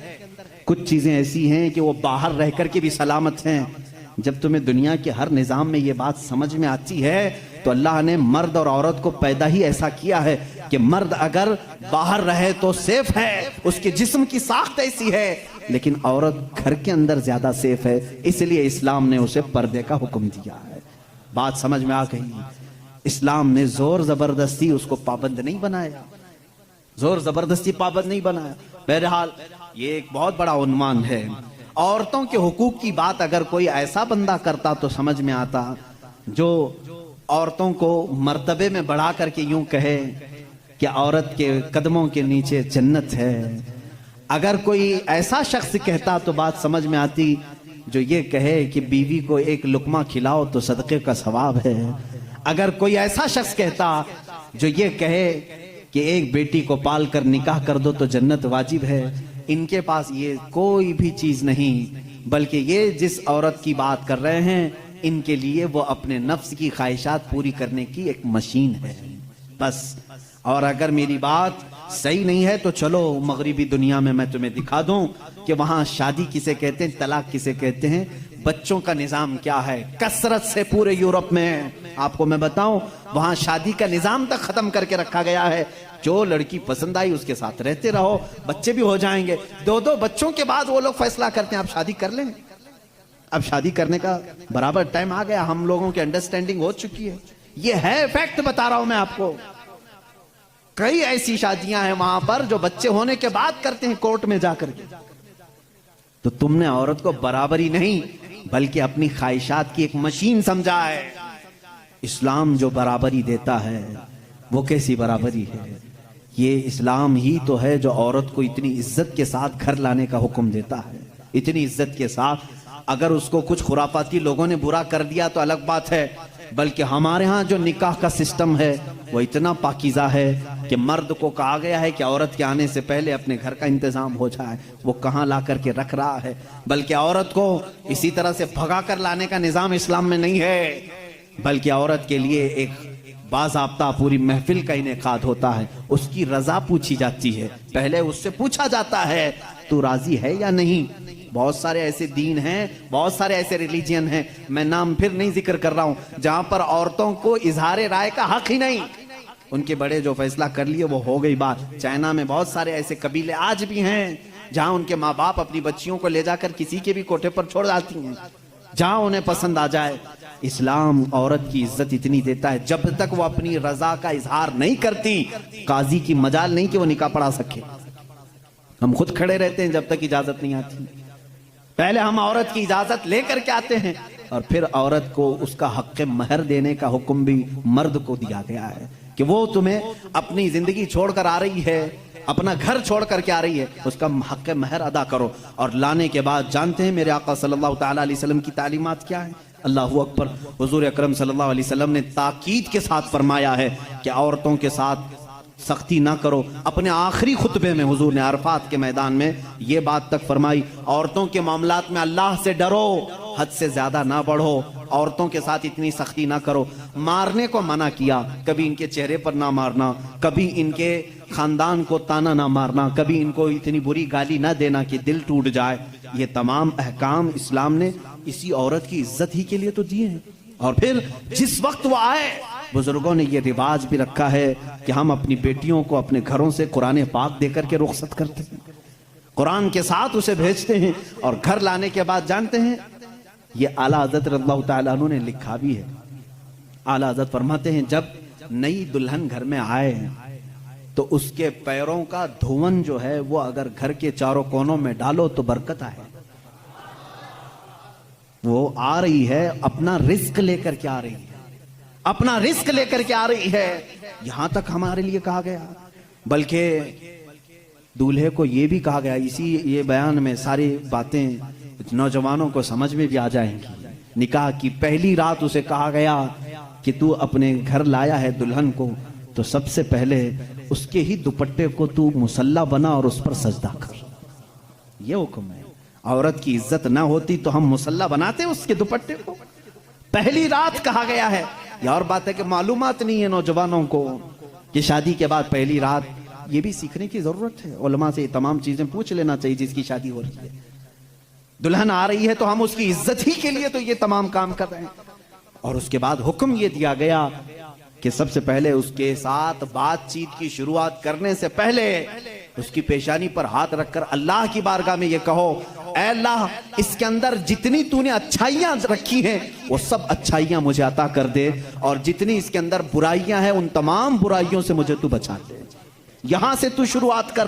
कुछ चीजें ऐसी हैं कि वो बाहर रह करके भी सलामत हैं। जब तुम्हें दुनिया के हर निजाम में ये बात समझ में आती है, तो अल्लाह ने मर्द और औरत को पैदा ही ऐसा किया है कि मर्द अगर बाहर रहे तो सेफ है, उसके जिस्म की साख्त ऐसी है, लेकिन औरत घर के अंदर ज्यादा सेफ है। इसलिए इस्लाम ने उसे पर्दे का हुक्म दिया है। बात समझ में आ गई? इस्लाम ने जोर जबरदस्ती उसको पाबंद नहीं बनाया, जोर जबरदस्ती पाबंद नहीं बनाया। बहरहाल ये एक बहुत बड़ा उन्मान है। औरतों के हुकूक की बात अगर कोई ऐसा बंदा करता तो समझ में आता, जो औरतों को मर्तबे में बढ़ा करके यूं कहे कि औरत के कदमों के नीचे जन्नत है। अगर कोई ऐसा शख्स कहता तो बात समझ में आती, जो ये कहे कि बीवी को एक लुकमा खिलाओ तो सदक़े का सवाब है। अगर कोई ऐसा शख्स कहता जो ये कहे कि एक बेटी को पाल कर निकाह कर दो तो जन्नत वाजिब है, इनके पास ये कोई भी चीज नहीं, बल्कि ये जिस औरत की बात कर रहे हैं, इनके लिए वो अपने नफ्स की ख्वाहिशात पूरी करने की एक मशीन है बस। और अगर मेरी बात सही नहीं है तो चलो मगरिबी दुनिया में मैं तुम्हें दिखा दूं कि वहां शादी किसे कहते हैं, तलाक किसे कहते हैं, बच्चों का निजाम क्या है। कसरत से पूरे यूरोप में आपको मैं बताऊं, वहां शादी का निजाम तक खत्म करके रखा गया है। जो लड़की पसंद आई उसके साथ रहते रहो, बच्चे भी हो जाएंगे। 2-2 बच्चों के बाद वो लोग फैसला करते हैं आप शादी कर लें। अब शादी करने का बराबर टाइम आ गया, हम लोगों की अंडरस्टैंडिंग हो चुकी है। ये है फैक्ट बता रहा हूं मैं आपको। कई ऐसी शादियां हैं वहां पर जो बच्चे होने के बाद करते हैं कोर्ट में जाकर के। तो तुमने औरत को बराबरी नहीं बल्कि अपनी ख्वाहिशात की एक मशीन समझा है। इस्लाम जो बराबरी देता है वो कैसी बराबरी है? ये इस्लाम ही तो है जो औरत को इतनी इज्जत के साथ घर लाने का हुक्म देता है, इतनी इज्जत के साथ। अगर उसको कुछ खुराफाती लोगों ने बुरा कर दिया तो अलग बात है, बल्कि हमारे यहाँ जो निकाह का सिस्टम है वो इतना पाकीज़ा है कि मर्द को कहा गया है कि औरत के आने से पहले अपने घर का इंतजाम हो जाए। वो कहाँ ला करके रख रहा है, बल्कि औरत को इसी तरह से भगा कर लाने का निजाम इस्लाम में नहीं है, बल्कि औरत के लिए एक बाज़ाब्ता पूरी महफिल का इनेकाद होता है। उसकी रजा पूछी जाती है, पहले उससे पूछा जाता है तू राजी है या नहीं। बहुत सारे ऐसे दीन हैं, बहुत सारे ऐसे रिलीजियन हैं, मैं नाम फिर नहीं जिक्र कर रहा हूं, जहां पर औरतों को इजहार राय का हक ही नहीं। उनके बड़े जो फैसला कर लिए वो हो गई बात। चाइना में बहुत सारे ऐसे कबीले आज भी हैं जहां उनके माँ बाप अपनी बच्चियों को ले जाकर किसी के भी कोठे पर छोड़ जाती हैं, जहां उन्हें पसंद आ जाए। इस्लाम औरत की इज्जत इतनी देता है, जब तक वो अपनी रजा का इजहार नहीं करती काजी की मजाल नहीं कि वो निकाह पढ़ा सके। हम खुद खड़े रहते हैं जब तक इजाजत नहीं आती। पहले हम औरत की इजाजत लेकर के आते हैं और फिर औरत को उसका हक महर देने का हुक्म भी मर्द को दिया गया है कि वो तुम्हें अपनी जिंदगी छोड़कर आ रही है, अपना घर छोड़ करके आ रही है, उसका हक महर अदा करो। और लाने के बाद जानते हैं मेरे आका सल्लल्लाहु ताला अलैहि वसल्लम की तालीमात क्या है? अल्लाहु अकबर। हुजूर अकरम सल्लल्लाहु अलैहि वसल्लम ने ताकीद के साथ फरमाया है कि औरतों के साथ सख्ती ना करो। अपने आखिरी खुतबे में हुजूर ने अरफात के मैदान में ये बात तक फरमाई, औरतों के मामलात में अल्लाह से डरो, हद से ज्यादा ना बढ़ो, औरतों के साथ इतनी सख्ती ना करो। मारने को मना किया, कभी इनके चेहरे पर ना मारना, कभी इनके खानदान को ताना ना मारना, कभी इनको इतनी बुरी गाली ना देना कि दिल टूट जाए। ये तमाम अहकाम इस्लाम ने इसी औरत की इज्जत ही के लिए तो दिए हैं। और फिर जिस वक्त वो आए, बुजुर्गों ने ये रिवाज भी रखा है कि हम अपनी बेटियों को अपने घरों से कुरान पाक देकर के रुखसत करते हैं, कुरान के साथ उसे भेजते हैं। और घर लाने के बाद जानते हैं, ये आला हज़रत रज़ियल्लाहु ताला अन्हु ने लिखा भी है। आला हज़रत फरमाते हैं, जब नई दुल्हन घर में आए तो उसके पैरों का धोवन जो है वो अगर घर के चारों कोनों में डालो तो बरकत आए। वो आ रही है, अपना रिस्क लेकर के आ रही है, अपना रिस्क लेकर के आ रही है। यहां तक हमारे लिए कहा गया, बल्कि दूल्हे को यह भी कहा गया, इसी ये बयान में सारी बातें नौजवानों को समझ में भी आ जाएंगी। निकाह की पहली रात उसे कहा गया कि तू अपने घर लाया है दुल्हन को, तो सबसे पहले उसके ही दुपट्टे को तू मुसल्ला बना और उस पर सजदा कर। ये हुक्म है। औरत की इज्जत ना होती तो हम मुसल्ला बनाते उसके दुपट्टे को। पहली रात कहा गया है। यह और बात है कि मालूमात नहीं है नौजवानों को कि शादी के बाद पहली रात, ये भी सीखने की जरूरत है। उलमा से तमाम चीजें पूछ लेना चाहिए जिसकी शादी हो रही है। दुल्हन आ रही है तो हम उसकी इज्जत ही के लिए तो ये तमाम काम कर रहे हैं। और उसके बाद हुक्म ये दिया गया कि सबसे पहले उसके साथ बातचीत की शुरुआत करने से पहले उसकी पेशानी पर हाथ रखकर अल्लाह की बारगाह में ये कहो, ऐ अल्लाह, इसके अंदर जितनी तूने अच्छाइयां रखी हैं वो सब अच्छाइयां मुझे अता कर दे, और जितनी इसके अंदर बुराइयां हैं उन तमाम बुराइयों से मुझे तू बचा दे। यहां से तू शुरुआत कर।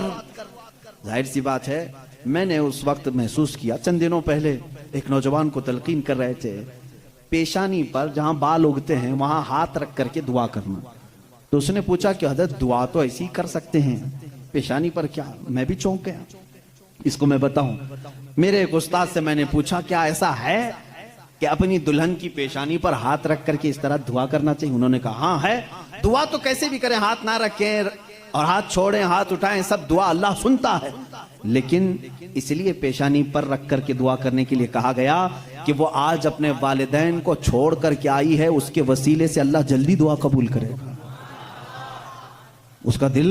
जाहिर सी बात है, मैंने उस वक्त महसूस किया, चंद दिनों पहले एक नौजवान को तलकीन कर रहे थे, पेशानी पर जहां बाल उगते हैं वहां हाथ रख करके दुआ करना। तो उसने पूछा कि हजरत दुआ तो ऐसी ही कर सकते हैं, पेशानी पर क्या? मैं भी चौंक गया। इसको मैं बताऊं, मेरे एक उस्ताद से मैंने पूछा क्या ऐसा है कि अपनी दुल्हन की पेशानी पर हाथ रख करके इस तरह दुआ करना चाहिए? उन्होंने कहा हाँ है। दुआ तो कैसे भी करें, हाथ ना रखें और हाथ छोड़ें, हाथ उठाएं, सब दुआ अल्लाह सुनता है, लेकिन इसलिए पेशानी पर रख करके दुआ करने के लिए कहा गया कि वो आज अपने वालिदैन को छोड़ करके आई है, उसके वसीले से अल्लाह जल्दी दुआ कबूल करेगा। उसका दिल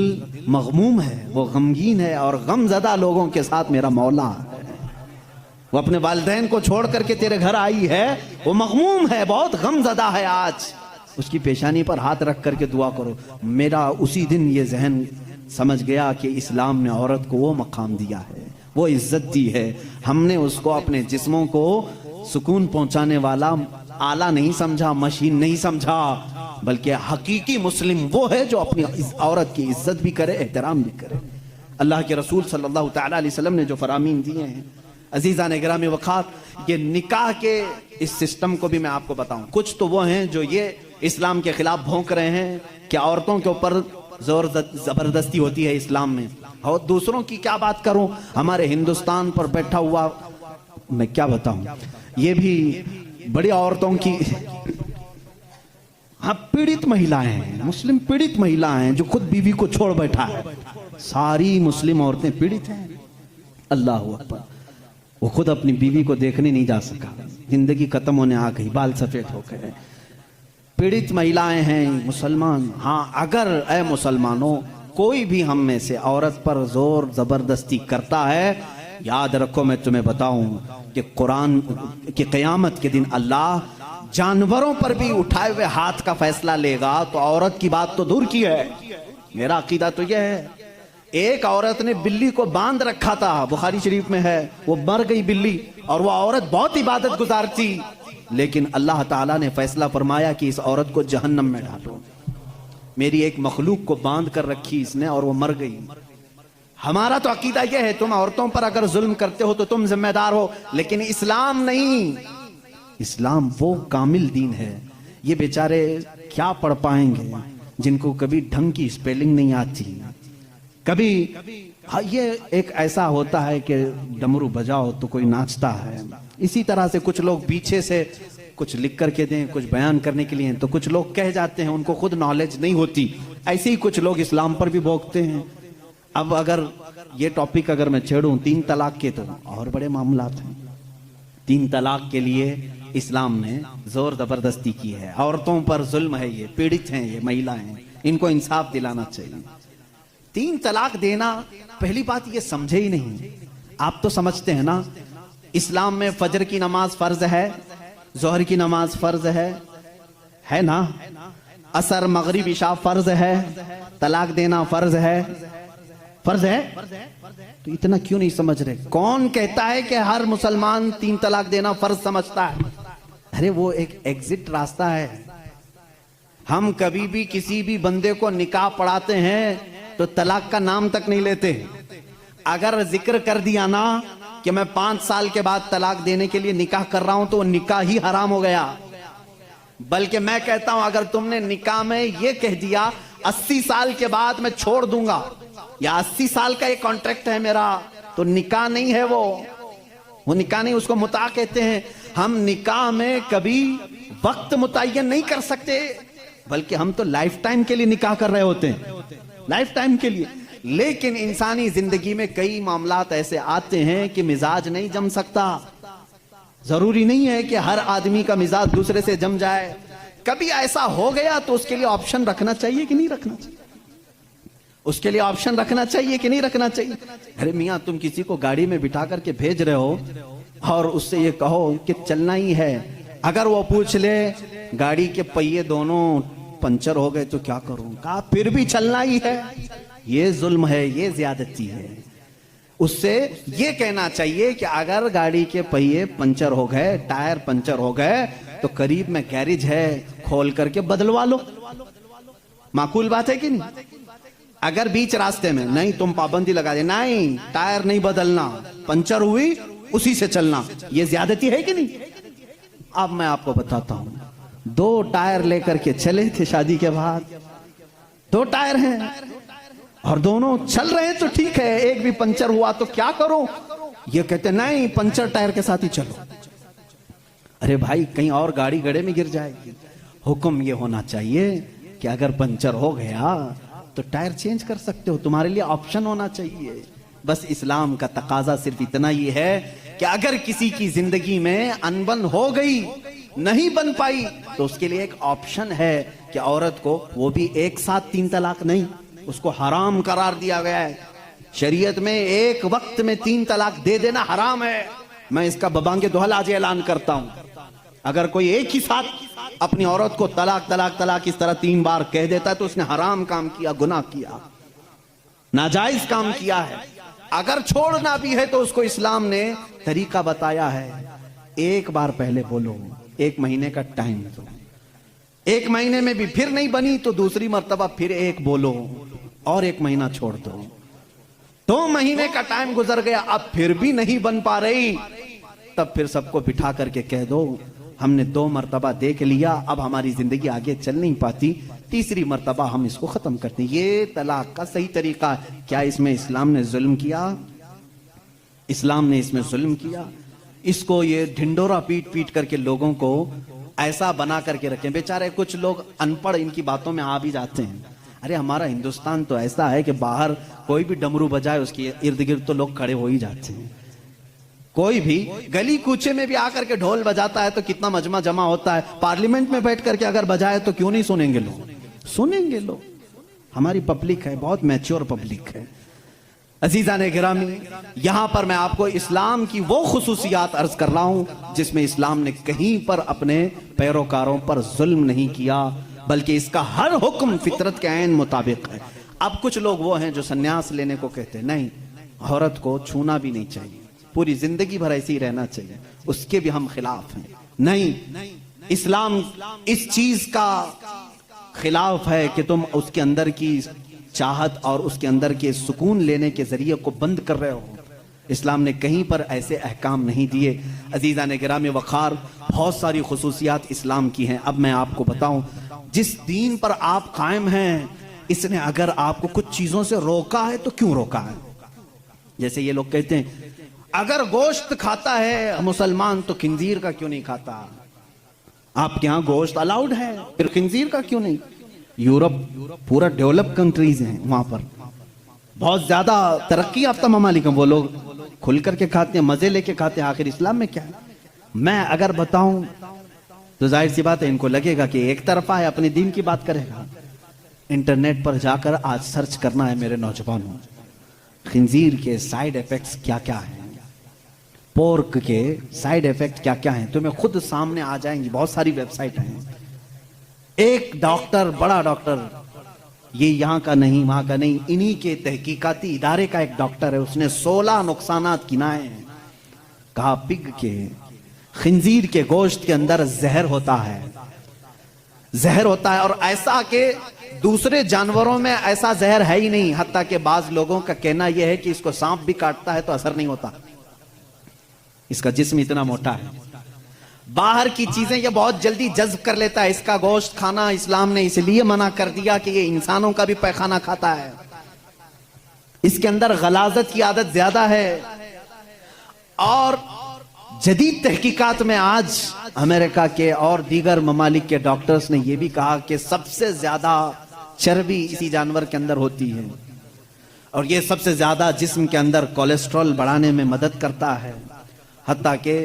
मगमूम है, वो गमगीन है, और गमज़दा लोगों के साथ मेरा मौला है। वो अपने वालिदैन को छोड़ करके तेरे घर आई है, वो मगमूम है, बहुत गमज़दा है। आज उसकी पेशानी पर हाथ रख करके दुआ करो। मेरा उसी दिन ये जहन समझ गया कि इस्लाम ने औरत को वो मकाम दिया है, वो इज्जत दी है। हमने उसको अपने जिस्मों को सुकून पहुंचाने वाला आला नहीं समझा, मशीन नहीं समझा, बल्कि हकीकी मुस्लिम वो है जो अपनी औरत की इज्जत भी करे, एहतराम भी करे। अल्लाह के रसूल सल्लल्लाहु ताला अलैहि वसल्लम ने जो फरामीन दिए हैं, अजीज़ान गिरामी वक़ात, ये निकाह के इस सिस्टम को भी मैं आपको बताऊं। कुछ तो वो हैं जो ये इस्लाम के खिलाफ भौंक रहे हैं कि औरतों के ऊपर जोर जबरदस्ती होती है इस्लाम में, और दूसरों की क्या बात करूं, हमारे हिंदुस्तान पर बैठा हुआ मैं क्या बताऊं, ये भी बड़ी औरतों की, हाँ, पीड़ित महिलाएं हैं, मुस्लिम पीड़ित महिलाएं हैं जो खुद बीवी को छोड़ बैठा है। सारी मुस्लिम औरतें पीड़ित हैं। अल्लाह अकबर। वो खुद अपनी बीवी को देखने नहीं जा सका, जिंदगी खत्म होने आ गई, बाल सफेद हो गए। पीड़ित महिलाएं हैं मुसलमान। हाँ, अगर ऐ मुसलमानों कोई भी हम में से औरत पर जोर जबरदस्ती करता है, याद रखो मैं तुम्हें बताऊं कि कुरान की क़यामत के दिन अल्लाह जानवरों पर भी उठाए हुए हाथ का फैसला लेगा। तो औरत की बात तो दूर की है, मेरा अकीदा तो यह है। एक औरत ने बिल्ली को बांध रखा था, बुखारी शरीफ में है, वो मर गई बिल्ली, और वो औरत बहुत इबादत गुजार थी, लेकिन अल्लाह ताला ने फैसला फरमाया कि इस औरत को जहन्नम में डालो। मेरी एक मखलूक को बांध कर रखी इसने और वो मर गई। हमारा तो अकीदा यह है, तुम औरतों पर अगर जुल्म करते हो तो तुम जिम्मेदार हो, लेकिन इस्लाम नहीं। इस्लाम वो कामिल दीन है। ये बेचारे क्या पढ़ पाएंगे जिनको कभी ढंग की स्पेलिंग नहीं आती। कभी हाँ, ये एक ऐसा होता है कि डमरू बजाओ तो कोई नाचता है। इसी तरह से कुछ लोग पीछे से कुछ लिख करके दें, कुछ बयान करने के लिए, तो कुछ लोग कह जाते हैं, उनको खुद नॉलेज नहीं होती। ऐसे ही कुछ लोग इस्लाम पर भी भोंकते हैं। अब अगर ये टॉपिक अगर मैं छेड़ूं 3 तलाक के, तो और बड़े मामलात हैं। 3 तलाक के लिए इस्लाम ने जोर जबरदस्ती की है। औरतों पर जुल्म है, ये पीड़ित हैं, ये महिलाएं, इनको इंसाफ दिलाना चाहिए। 3 तलाक देना, पहली बात ये समझे ही नहीं। आप तो समझते हैं ना, इस्लाम में फजर की नमाज फर्ज है, जोहर की नमाज फर्ज है ना, असर मगरिब इशा फर्ज है, तलाक देना फर्ज है, फर्ज है। तो इतना क्यों नहीं समझ रहे? कौन कहता है कि हर मुसलमान 3 तलाक देना फर्ज समझता है? अरे वो एक एग्जिट रास्ता है। हम कभी भी किसी भी बंदे को निकाह पढ़ाते हैं तो तलाक का नाम तक नहीं लेते। अगर जिक्र कर दिया ना कि मैं 5 साल के बाद तलाक देने के लिए निकाह कर रहा हूं, तो निकाह ही हराम हो गया। बल्कि मैं कहता हूं, अगर तुमने निकाह में यह कह दिया 80 साल के बाद मैं छोड़ दूंगा, या 80 साल का एक कॉन्ट्रैक्ट है मेरा, तो निकाह नहीं है वो निकाह नहीं, उसको मुता कहते हैं। हम निकाह में कभी वक्त मुतय्यन नहीं कर सकते, बल्कि हम तो लाइफ टाइम के लिए निकाह कर रहे होते हैं, लाइफ टाइम के लिए। लेकिन इंसानी जिंदगी में कई मामलात ऐसे आते हैं कि मिजाज नहीं जम सकता। जरूरी नहीं है कि हर आदमी का मिजाज दूसरे से जम जाए। कभी ऐसा हो गया तो उसके लिए ऑप्शन रखना चाहिए कि नहीं रखना चाहिए? उसके लिए ऑप्शन रखना चाहिए कि नहीं रखना चाहिए? अरे मियां, तुम किसी को गाड़ी में बिठा करके भेज रहे हो और उससे ये कहो कि चलना ही है, अगर वो पूछ ले गाड़ी के पहिए दोनों पंचर हो गए तो क्या करूं, कहा फिर भी चलना ही है, ये जुल्म है, ये ज्यादती है। उससे ये कहना चाहिए कि अगर गाड़ी के पहिए पंचर हो गए, टायर पंचर हो गए, तो करीब में गैरेज है, खोल करके बदलवा लो। माकूल बात है कि नहीं? अगर बीच रास्ते में नहीं, तुम पाबंदी लगा दे, नहीं टायर नहीं बदलना, पंचर हुई उसी से चलना, ये ज्यादती है कि नहीं? अब मैं आपको बताता हूं, 2 टायर लेकर के चले थे शादी के बाद, 2 टायर हैं और दोनों चल रहे हैं तो ठीक है, एक भी पंचर हुआ तो क्या करो? ये कहते नहीं, पंचर टायर के साथ ही चलो। अरे भाई, कहीं और गाड़ी गड्ढे में गिर जाएगी। हुक्म ये होना चाहिए कि अगर पंचर हो गया तो टायर चेंज कर सकते हो, तुम्हारे लिए ऑप्शन होना चाहिए। बस इस्लाम का तकाजा सिर्फ इतना ही है कि अगर किसी की जिंदगी में अनबन हो गई, नहीं बन पाई, तो उसके लिए एक ऑप्शन है कि औरत को, वो भी एक साथ 3 तलाक नहीं, उसको हराम करार दिया गया है। शरीयत में एक वक्त में 3 तलाक दे देना हराम है। मैं इसका बबांगे दोहल आज ऐलान करता हूं, अगर कोई एक ही साथ अपनी औरत को तलाक तलाक तलाक इस तरह 3 बार कह देता है तो उसने हराम काम किया, गुनाह किया, नाजायज काम किया है। अगर छोड़ना भी है तो उसको इस्लाम ने तरीका बताया है। एक बार पहले बोलो, 1 महीने का टाइम दो, 1 महीने में भी फिर नहीं बनी तो दूसरी मर्तबा फिर 1 बोलो और 1 महीना छोड़ दो। 2 महीने का टाइम गुजर गया, अब फिर भी नहीं बन पा रही, तब फिर सबको बिठा करके कह दो हमने 2 मर्तबा देख लिया, अब हमारी जिंदगी आगे चल नहीं पाती, तीसरी मर्तबा हम इसको खत्म करते हैं। ये तलाक का सही तरीका है। क्या इसमें इस्लाम ने जुल्म किया? इस्लाम ने इसमें जुल्म किया? इसको ये ढिंडोरा पीट पीट करके लोगों को ऐसा बना करके रखे। बेचारे कुछ लोग अनपढ़ इनकी बातों में आ भी जाते हैं। अरे हमारा हिंदुस्तान तो ऐसा है कि बाहर कोई भी डमरू बजाए उसके इर्द गिर्द तो लोग खड़े हो ही जाते हैं। कोई भी गली कूचे में भी आकर के ढोल बजाता है तो कितना मजमा जमा होता है। पार्लियामेंट में बैठ करके अगर बजाए तो क्यों नहीं सुनेंगे लोग? सुनेंगे लोग। हमारी पब्लिक है, बहुत मैच्योर पब्लिक है। अजीजा ने गिरामी, यहां पर मैं आपको इस्लाम की वो खुसूसियात अर्ज कर रहा हूं जिसमें इस्लाम ने कहीं पर अपने पैरोकारों पर जुल्म नहीं किया, बल्कि इसका हर हुक्म फितरत के ऐन मुताबिक है। अब कुछ लोग वो हैं जो सन्यास लेने को कहते हैं, नहीं, औरत को छूना भी नहीं चाहिए, पूरी जिंदगी भर ऐसे ही रहना चाहिए, उसके भी हम खिलाफ हैं। नहीं, इस्लाम इस चीज का खिलाफ है कि तुम उसके अंदर की चाहत और उसके अंदर के सुकून लेने के जरिए को बंद कर रहे हो। इस्लाम ने कहीं पर ऐसे अहकाम नहीं दिए। अजीज़ा ने गिराम वक़ार, बहुत सारी खुसूसियात इस्लाम की हैं। अब मैं आपको बताऊं, जिस दीन पर आप कायम हैं, इसने अगर आपको कुछ चीजों से रोका है तो क्यों रोका है? जैसे ये लोग कहते हैं अगर गोश्त खाता है मुसलमान तो खिंजीर का क्यों नहीं खाता? आपके यहां गोश्त अलाउड है, फिर खिंजीर का क्यों नहीं? यूरोप पूरा डेवलप कंट्रीज हैं, वहां पर बहुत ज्यादा तरक्की याफ्ता ममालिक हैं, वो लोग खुल करके खाते हैं, मजे लेके खाते हैं। आखिर इस्लाम में क्या है? मैं अगर बताऊं तो जाहिर सी बात है इनको लगेगा कि एक तरफा है, अपने दीन की बात करेगा। इंटरनेट पर जाकर आज सर्च करना है मेरे नौजवानों, खिंजीर के साइड इफेक्ट्स क्या क्या हैं, पोर्क के साइड इफेक्ट क्या क्या हैं, तुम्हें खुद सामने आ जाएंगी। बहुत सारी वेबसाइट हैं। एक डॉक्टर, बड़ा डॉक्टर, ये यहाँ का नहीं वहां का नहीं, इन्हीं के तहकीकाती इदारे का एक डॉक्टर है, उसने 16 नुकसानात गिनाए हैं। कहा पिग के, खिंजीर के गोश्त के अंदर जहर होता है, जहर होता है, और ऐसा कि दूसरे जानवरों में ऐसा जहर है ही नहीं। हत्ता के बाज लोगों का कहना यह है कि इसको सांप भी काटता है तो असर नहीं होता, इसका जिस्म इतना मोटा है। बाहर की चीजें ये बहुत जल्दी जज्ब कर लेता है। इसका गोश्त खाना इस्लाम ने इसलिए मना कर दिया कि ये इंसानों का भी पैखाना खाता है, इसके अंदर गलाजत की आदत ज्यादा है। और जदीद तहकीकात में आज अमेरिका के और दीगर ममालिक के डॉक्टर्स ने यह भी कहा कि सबसे ज्यादा चर्बी इसी जानवर के अंदर होती है, और यह सबसे ज्यादा जिस्म के अंदर कोलेस्ट्रॉल बढ़ाने में मदद करता है। हत्ता के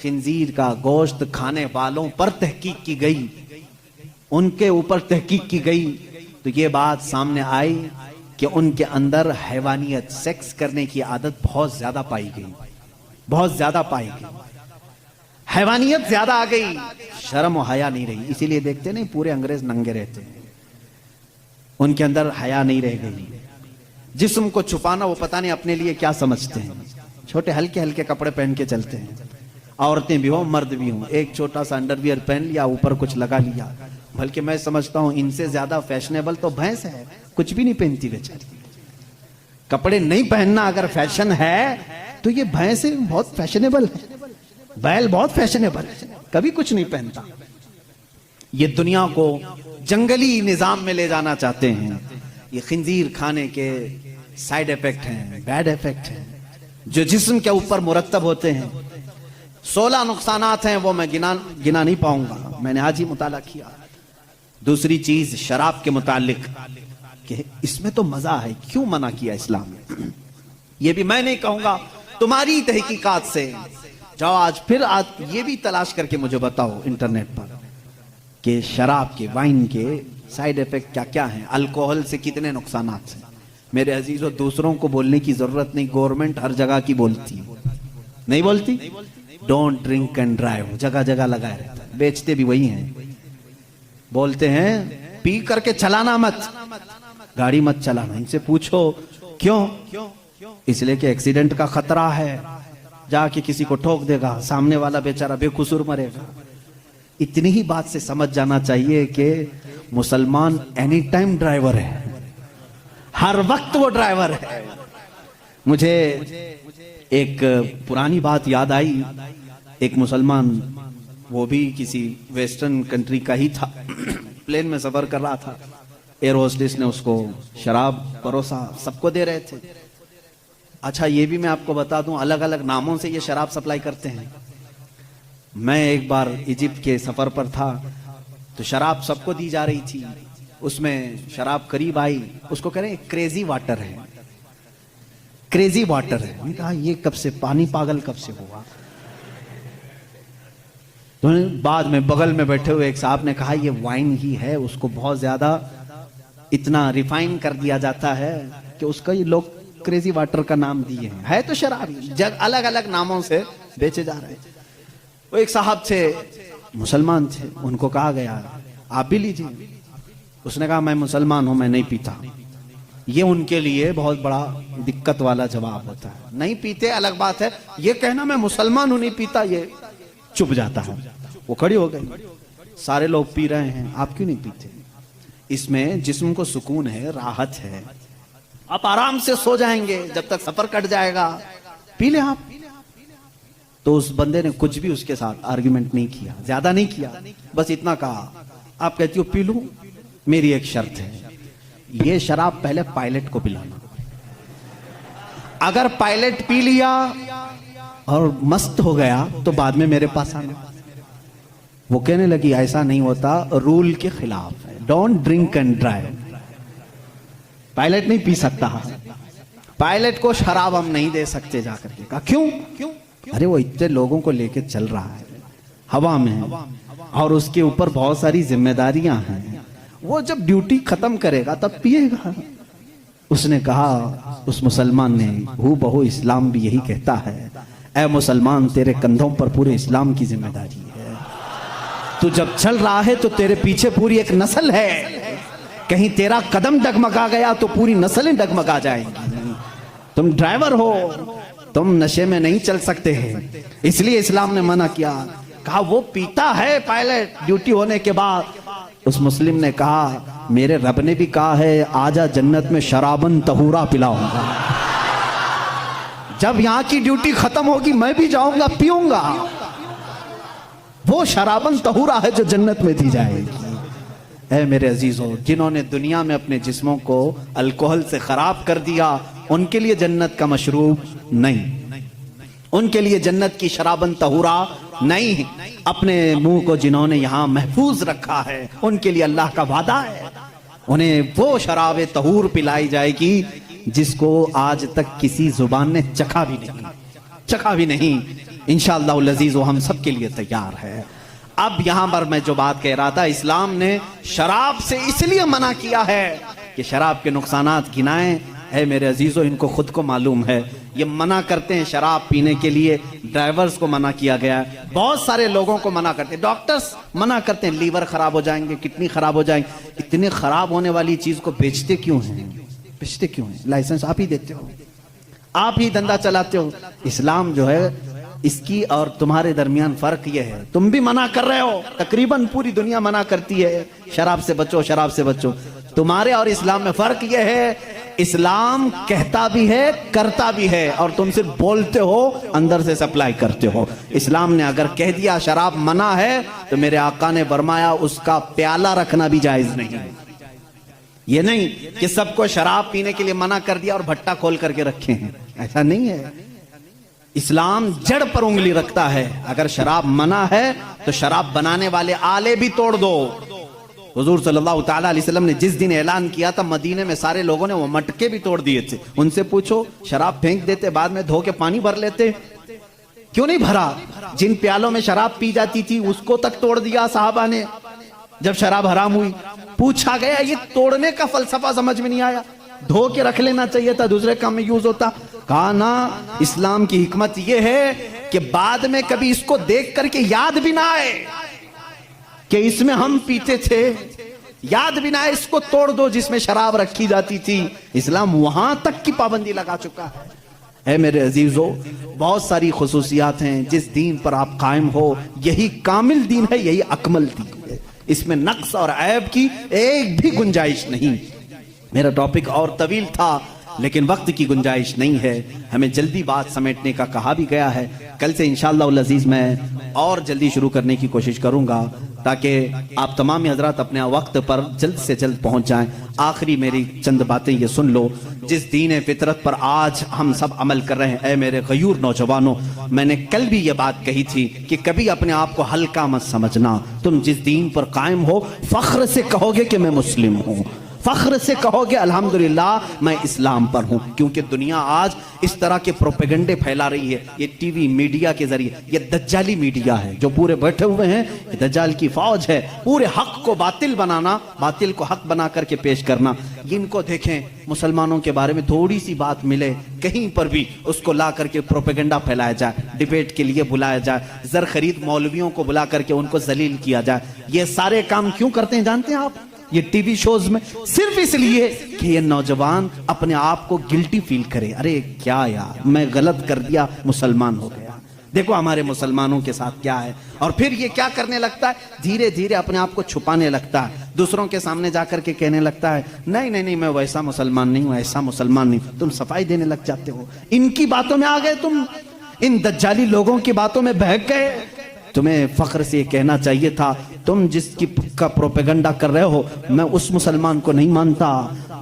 खिंजीर का गोश्त खाने वालों पर तहकीक की गई, उनके ऊपर तहकीक की गई, तो ये बात सामने आई कि उनके अंदर हैवानियत, सेक्स करने की आदत बहुत ज्यादा पाई गई, बहुत ज्यादा पाई गई, हैवानियत ज्यादा आ गई, शर्म और हया नहीं रही। इसीलिए देखते नहीं पूरे अंग्रेज नंगे रहते हैं, उनके अंदर हया नहीं रह गई। जिस्म को छुपाना वो पता नहीं अपने लिए क्या समझते हैं, छोटे हल्के हल्के कपड़े पहन के चलते हैं, औरतें भी हो मर्द भी हो, एक छोटा सा अंडरवियर पहन लिया, ऊपर कुछ लगा लिया। बल्कि मैं समझता हूं इनसे ज्यादा फैशनेबल तो भैंस है, कुछ भी नहीं पहनती बेचारी। कपड़े नहीं पहनना अगर फैशन है तो ये भैंस बहुत फैशनेबल है, बैल बहुत फैशनेबल है, कभी कुछ नहीं पहनता। ये दुनिया को जंगली निजाम में ले जाना चाहते हैं। ये खिंजीर खाने के साइड इफेक्ट हैं, बैड इफेक्ट हैं, जो जिस्म के ऊपर मुरतब होते हैं। 16 नुकसानात हैं, वो मैं गिना नहीं पाऊंगा, मैंने आज ही मुताला किया। दूसरी चीज शराब के मुतालिक कि इसमें तो मजा है, क्यों मना किया इस्लाम ने? ये भी मैं नहीं कहूंगा, तुम्हारी तहकीकात से जाओ आज, फिर आज ये भी तलाश करके मुझे बताओ इंटरनेट पर कि शराब के, वाइन के साइड इफेक्ट क्या क्या हैं, अल्कोहल से कितने नुकसानात हैं। मेरे अजीजों, दूसरों को बोलने की जरूरत नहीं, गवर्नमेंट हर जगह की बोलती है, नहीं बोलती? डोंट ड्रिंक एंड ड्राइव जगह जगह लगाए रहता है, बेचते भी वही हैं। बोलते हैं पी करके चलाना मत, गाड़ी मत चलाना। इनसे पूछो क्यों? इसलिए कि एक्सीडेंट का खतरा है, जाके किसी को ठोक देगा, सामने वाला बेचारा बेकसूर मरेगा। इतनी ही बात से समझ जाना चाहिए कि मुसलमान एनी टाइम ड्राइवर है, हर वक्त वो ड्राइवर है। मुझे एक पुरानी बात याद आई, एक मुसलमान, वो भी किसी वेस्टर्न कंट्री का ही था, प्लेन में सफर कर रहा था, एयर होस्टेस ने उसको शराब परोसा, सबको दे रहे थे। अच्छा ये भी मैं आपको बता दूं, अलग अलग नामों से ये शराब सप्लाई करते हैं। मैं एक बार इजिप्ट के सफर पर था, तो शराब सबको दी जा रही थी, उसमें शराब करीब आई, उसको कह रहे हैं क्रेजी वाटर है, क्रेजी वाटर है। मैंने कहा ये कब से, पानी पागल कब से हुआ? तो बाद में बगल में बैठे हुए एक साहब ने कहा ये वाइन ही है, उसको बहुत ज्यादा इतना रिफाइन कर दिया जाता है कि उसका ये लोग क्रेजी वाटर का नाम दिए हैं। है तो शराब, जग अलग अलग नामों से बेचे जा रहे हैं। वो एक साहब थे, मुसलमान थे, उनको कहा गया आप भी लीजिए। उसने कहा मैं मुसलमान हूं, मैं नहीं पीता। ये उनके लिए बहुत बड़ा दिक्कत वाला जवाब होता है। नहीं पीते अलग बात है, ये कहना मैं मुसलमान हूं नहीं पीता, ये चुप जाता है। वो खड़ी हो गई, सारे लोग पी रहे हैं, आप क्यों नहीं पीते? इसमें जिस्म को सुकून है, राहत है, आप आराम से सो जाएंगे जब तक सफर कट जाएगा, पी ले आप। तो उस बंदे ने कुछ भी उसके साथ आर्ग्यूमेंट नहीं किया, ज्यादा नहीं किया, बस इतना कहा, आप कहती हो पी लूं, मेरी एक शर्त है, ये शराब पहले पायलट को पिलाना, अगर पायलट पी लिया और मस्त हो गया तो बाद में मेरे पास आना। वो कहने लगी ऐसा नहीं होता, रूल के खिलाफ है, don't drink and drive, pilot नहीं पी सकता, पायलट को शराब हम नहीं दे सकते जाकर के। कहा क्यों? अरे वो इतने लोगों को लेके चल रहा है, हवा में, और उसके ऊपर बहुत सारी जिम्मेदारियां हैं, वो जब ड्यूटी खत्म करेगा तब पिएगा। उसने कहा, उस मुसलमान ने, हूबहू इस्लाम भी यही कहता है, ऐ मुसलमान तेरे कंधों पर पूरे इस्लाम की जिम्मेदारी है, तू जब चल रहा है तो तेरे पीछे पूरी एक नस्ल है, कहीं तेरा कदम डगमगा गया तो पूरी नस्लें डगमगा जाएंगी, तुम ड्राइवर हो, तुम नशे में नहीं चल सकते हैं, इसलिए इस्लाम ने मना किया। कहा वो पीता है पायलट ड्यूटी होने के बाद। उस मुस्लिम ने कहा मेरे रब ने भी कहा है आजा जन्नत में शराबन तहूरा पिलाऊंगा, जब यहां की ड्यूटी खत्म होगी मैं भी जाऊंगा पीऊंगा, वो शराबन तहूरा है जो जन्नत में दी जाएगी। ऐ मेरे अजीजों, जिन्होंने दुनिया में अपने जिस्मों को अल्कोहल से खराब कर दिया, उनके लिए जन्नत का मशरूब नहीं, उनके लिए जन्नत की शराबन तहूरा नहीं। अपने मुंह को जिन्होंने यहां महफूज रखा है, उनके लिए अल्लाह का वादा है, उन्हें वो शराब तहूर पिलाई जाएगी जिसको आज तक किसी जुबान ने चखा भी नहीं। इंशाअल्लाह अज़ीज़, वो हम सब के लिए तैयार है। अब यहां पर मैं जो बात कह रहा था, इस्लाम ने शराब से इसलिए मना किया है कि शराब के नुकसानात गिनाएं। है मेरे अजीजों, इनको खुद को मालूम है, ये मना करते हैं शराब पीने के लिए, ड्राइवर्स को मना किया गया है, बहुत सारे लोगों को मना करते हैं, डॉक्टर्स मना करते हैं, लीवर खराब हो जाएंगे, किडनी खराब हो जाएंगे। इतनी खराब होने वाली चीज को बेचते क्यों हैं? लाइसेंस आप ही देते हो, आप ही धंधा चलाते हो। इस्लाम जो है, इसकी और तुम्हारे दरमियान फर्क यह है, तुम भी मना कर रहे हो, तकरीबन पूरी दुनिया मना करती है शराब से बचो। तुम्हारे और इस्लाम में फर्क यह है, इस्लाम कहता भी है करता भी है, और तुम सिर्फ बोलते हो, अंदर से सप्लाई करते हो। इस्लाम ने अगर कह दिया शराब मना है, तो मेरे आका ने फरमाया उसका प्याला रखना भी जायज नहीं। ये नहीं कि सबको शराब पीने के लिए मना कर दिया और भट्टा खोल करके रखे हैं, ऐसा नहीं है। इस्लाम जड़ पर उंगली रखता है, अगर शराब मना है तो शराब बनाने वाले आले भी तोड़ दो। हुजूर सल्लल्लाहु ताला अलैहि वसल्लम ने जिस दिन ऐलान किया था, मदीने में सारे लोगों ने वो मटके भी तोड़ दिए थे। उनसे पूछो, शराब फेंक देते, बाद में धो के पानी भर लेते, क्यों नहीं भरा? जिन प्यालों में शराब पी जाती थी उसको तक तोड़ दिया साहबा ने, जब शराब हराम हुई। पूछा गया, ये तोड़ने का फलसफा समझ में नहीं आया, धो के रख लेना चाहिए था, दूसरे काम में यूज होता। कहा ना, इस्लाम की हिकमत यह है कि बाद में कभी इसको देख करके याद भी ना आए कि इसमें हम पीते थे, याद भी ना आए, इसको तोड़ दो जिसमें शराब रखी जाती थी। इस्लाम वहां तक की पाबंदी लगा चुका है मेरे अजीजों, बहुत सारी खुसूसियात हैं। जिस दीन पर आप कायम हो, यही कामिल दीन है, यही अकमल दीन है, इसमें नक्स और ऐब की एक भी गुंजाइश नहीं। मेरा टॉपिक और तवील था, लेकिन वक्त की गुंजाइश नहीं है, हमें जल्दी बात समेटने का कहा भी गया है। कल से इंशाअल्लाह अज़ीज़ मैं और जल्दी शुरू करने की कोशिश करूंगा, ताकि आप तमाम हजरात अपने वक्त पर जल्द से जल्द पहुंच जाएं। आखिरी मेरी चंद बातें ये सुन लो, जिस दीन फितरत पर आज हम सब अमल कर रहे हैं, ऐ मेरे गयूर नौजवानों, मैंने कल भी ये बात कही थी कि कभी अपने आप को हल्का मत समझना। तुम जिस दीन पर कायम हो, फख्र से कहोगे कि मैं मुस्लिम हूं, फख्र से कहोगे अल्हम्दुलिल्लाह मैं इस्लाम पर हूं। क्योंकि दुनिया आज इस तरह के प्रोपेगेंडे फैला रही है, ये टीवी मीडिया के जरिए, ये दज्जाली मीडिया है जो पूरे बैठे हुए हैं, ये दज्जाल की फौज है, पूरे हक को बातिल बनाना, बातिल को हक बना करके पेश करना। इनको देखें, मुसलमानों के बारे में थोड़ी सी बात मिले कहीं पर भी उसको ला करके प्रोपेगेंडा फैलाया जाए, डिबेट के लिए बुलाया जाए, जर खरीद मौलवियों को बुला करके उनको जलील किया जाए। ये सारे काम क्यों करते हैं जानते हैं आप? ये टीवी शोज में सिर्फ इसलिए कि ये नौजवान अपने आप को गिल्टी फील करे, अरे क्या यार मैं गलत कर दिया, मुसलमान हो गया। देखो हमारे मुसलमानों के साथ क्या है। और फिर ये क्या करने लगता है, धीरे धीरे अपने आप को छुपाने लगता है, दूसरों के सामने जाकर के कहने लगता है नहीं नहीं नहीं मैं वैसा मुसलमान नहीं हूं, ऐसा मुसलमान नहीं। तुम सफाई देने लग जाते हो, इनकी बातों में आ गए तुम, इन दज्जाली लोगों की बातों में बहक गए। तुम्हें फख्र से कहना चाहिए था, तुम जिसकी का प्रोपेगेंडा कर रहे हो मैं उस मुसलमान को नहीं मानता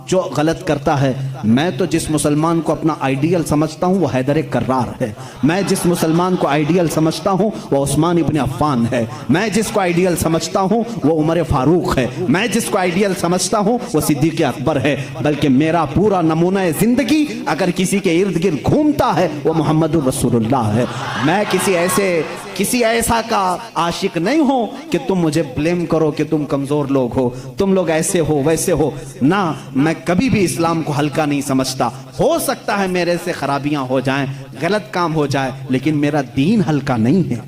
जो गलत करता है। मैं तो जिस मुसलमान को अपना आइडियल समझता हूं वो हैदर कर्रार है। मैं जिस मुसलमान को आइडियल समझता हूं वो उस्मान इब्न अफ़्फ़ान है। मैं जिसको आइडियल समझता हूं वो उमर फारूक है। मैं जिसको आइडियल समझता हूं वो सिद्दीक़ अकबर है। बल्कि मेरा पूरा नमूना जिंदगी अगर किसी के इर्द गिर्द घूमता है वो मोहम्मदुर रसूलुल्लाह है। मैं किसी ऐसा का आशिक नहीं हो कि तुम मुझे ब्लेम करो कि तुम कमजोर लोग हो, तुम लोग ऐसे हो वैसे हो ना। मैं कभी भी इस्लाम को हल्का नहीं समझता। हो सकता है मेरे से खराबियां हो जाएं, गलत काम हो जाए, लेकिन मेरा दीन हल्का नहीं है।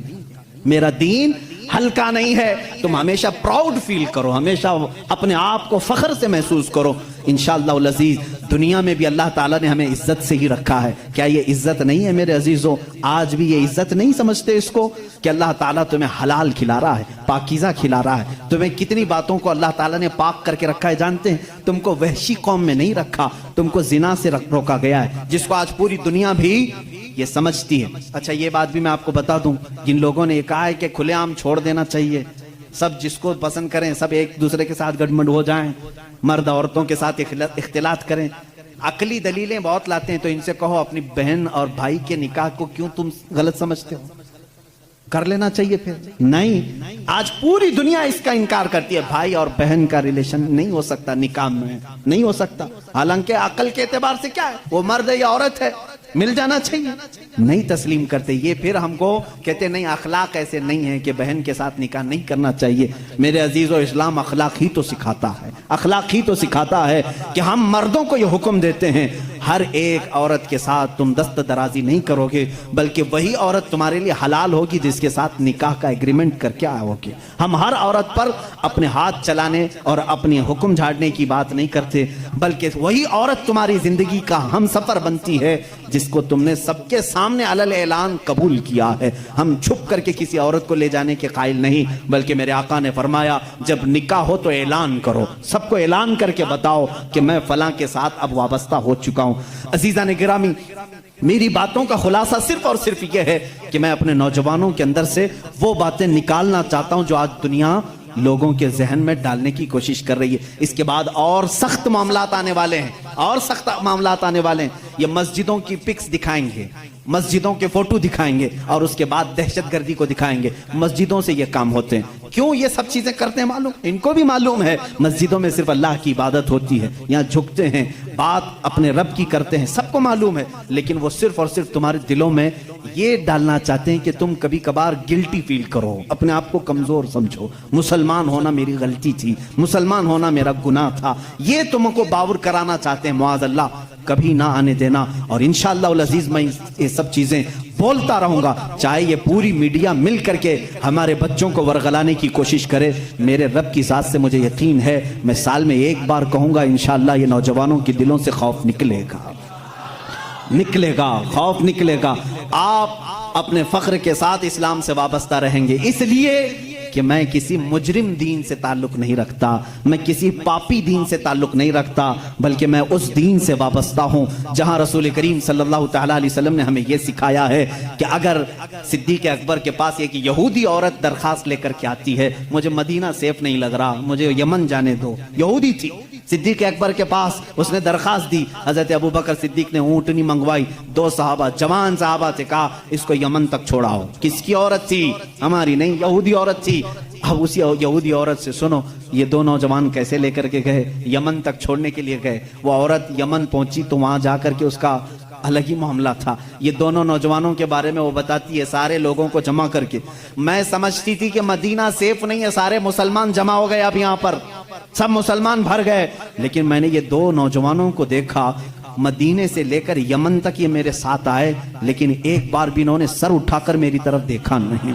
मेरा दीन हल्का नहीं है। तुम हमेशा प्राउड फील करो, हमेशा अपने आप को फख्र से महसूस करो। इंशाअल्लाह अज़ीज़ दुनिया में भी अल्लाह ताला ने हमें इज्जत से ही रखा है। क्या ये इज्जत नहीं है मेरे अजीजों? आज भी ये इज्जत नहीं समझते इसको कि अल्लाह ताला तुम्हें हलाल खिला रहा है, पाकीज़ा खिला रहा है। तुम्हें कितनी बातों को अल्लाह ताला ने पाक करके रखा है जानते हैं? तुमको वहशी कौम में नहीं रखा, तुमको जिना से रोका गया है, जिसको आज पूरी दुनिया भी ये समझती है। अच्छा ये बात भी मैं आपको बता दूं, जिन लोगों ने ये कहा है कि खुलेआम छोड़ देना चाहिए, सब जिसको पसंद करें, सब एक दूसरे के साथ गठबंध हो जाएं, मर्द औरतों के साथ इख्तिलात करें, अकली दलीलें बहुत लाते हैं। तो इनसे कहो अपनी बहन और भाई के निकाह को क्यों तुम गलत समझते हो, कर लेना चाहिए फिर। नहीं, आज पूरी दुनिया इसका इनकार करती है। भाई और बहन का रिलेशन नहीं हो सकता, निकाह में नहीं हो सकता। हालांकि अकल के एतबार से क्या है, वो मर्द है या औरत है, मिल जाना चाहिए। नहीं तस्लीम करते ये, फिर हमको कहते नहीं अखलाक ऐसे नहीं है कि बहन के साथ निकाह नहीं करना चाहिए। मेरे अजीजों, इस्लाम अखलाक ही तो सिखाता है, अखलाक ही तो सिखाता है कि हम मर्दों को ये हुक्म देते हैं हर एक औरत के साथ तुम दस्त दराजी नहीं करोगे, बल्कि वही औरत तुम्हारे लिए हलाल होगी जिसके साथ निकाह का एग्रीमेंट करके आओगे। हम हर औरत पर अपने हाथ चलाने और अपने हुक्म झाड़ने की बात नहीं करते, बल्कि वही औरत तुम्हारी जिंदगी का हम सफर बनती है जिसको तुमने सबके सामने अलल ऐलान कबूल किया है। हम छुप करके किसी औरत को ले जाने के कायल नहीं, बल्कि मेरे आका ने फरमाया जब निकाह हो तो ऐलान करो, सबको ऐलान करके बताओ कि मैं फलां के साथ अब वाबस्ता हो चुका हूं। अजीजा ने गिरामी, मेरी बातों का खुलासा सिर्फ और सिर्फ यह है कि मैं अपने नौजवानों के अंदर से वो बातें निकालना चाहता हूं जो आज दुनिया लोगों के जहन में डालने की कोशिश कर रही है। इसके बाद और सख्त मामलात आने वाले हैं, और सख्त मामलात आने वाले हैं। ये मस्जिदों की पिक्स दिखाएंगे, मस्जिदों के फोटो दिखाएंगे, और उसके बाद दहशतगर्दी को दिखाएंगे। मस्जिदों से ये काम होते हैं। क्यों ये सब चीजें करते हैं मालूम? इनको भी मालूम है मस्जिदों में सिर्फ अल्लाह की इबादत होती है, यहाँ झुकते हैं, बात अपने रब की करते हैं, सबको मालूम है। लेकिन वो सिर्फ और सिर्फ तुम्हारे दिलों में ये डालना चाहते हैं कि तुम कभी कभार गिल्टी फील करो, अपने आप को कमजोर समझो, मुसलमान होना मेरी गलती थी, मुसलमान होना मेरा गुनाह था, ये तुमको बावर कराना चाहते हैं। मुआज़ अल्लाह, कभी ना आने देना। और इंशाअल्लाह अज़ीज़ मैं ये सब चीजें बोलता रहूंगा, चाहे ये पूरी मीडिया मिल करके हमारे बच्चों को वरगलाने की कोशिश करे। मेरे रब की ज़ात से मुझे यकीन है, मैं साल में एक बार कहूंगा इंशाअल्लाह ये नौजवानों के दिलों से खौफ निकलेगा, निकलेगा, खौफ निकलेगा। आप अपने फख्र के साथ इस्लाम से वाबस्ता रहेंगे, इसलिए कि मैं किसी मुजरिम दीन से ताल्लुक नहीं रखता, मैं किसी पापी दीन से ताल्लुक नहीं रखता, बल्कि मैं उस दीन से वाबस्ता हूं जहां रसूल करीम सल्लल्लाहु तआला अलैहि वसल्लम ने हमें यह सिखाया है कि अगर सिद्दीक़ अकबर के पास एक यहूदी औरत दरखास्त लेकर के आती है, मुझे मदीना सेफ नहीं लग रहा, मुझे यमन जाने दो, यहूदी थी, सिद्दीक़ अकबर के पास उसने दरखास्त दी। हजरत अबू बकर सिद्दीक ने ऊँटनी मंगवाई, 2 सहाबा, जवान सहाबा से कहा इसको यमन तक छोड़ाओ। किसकी औरत थी? हमारी नहीं, यहूदी औरत थी। अब उसी यहूदी औरत से सुनो ये 2 नौजवान कैसे लेकर के गए, यमन तक छोड़ने के लिए गए। वो औरत यमन पहुंची तो वहां जाकर के उसका अलग ही मामला था। ये दोनों नौजवानों के बारे में वो बताती है, सारे लोगों को जमा करके, मैं समझती थी कि मदीना सेफ नहीं है, सारे मुसलमान जमा हो गए, अब यहाँ पर सब मुसलमान भर गए, लेकिन मैंने ये 2 नौजवानों को देखा, मदीने से लेकर यमन तक ये मेरे साथ आए, लेकिन एक बार भी इन्होंने सर उठाकर मेरी तरफ देखा नहीं।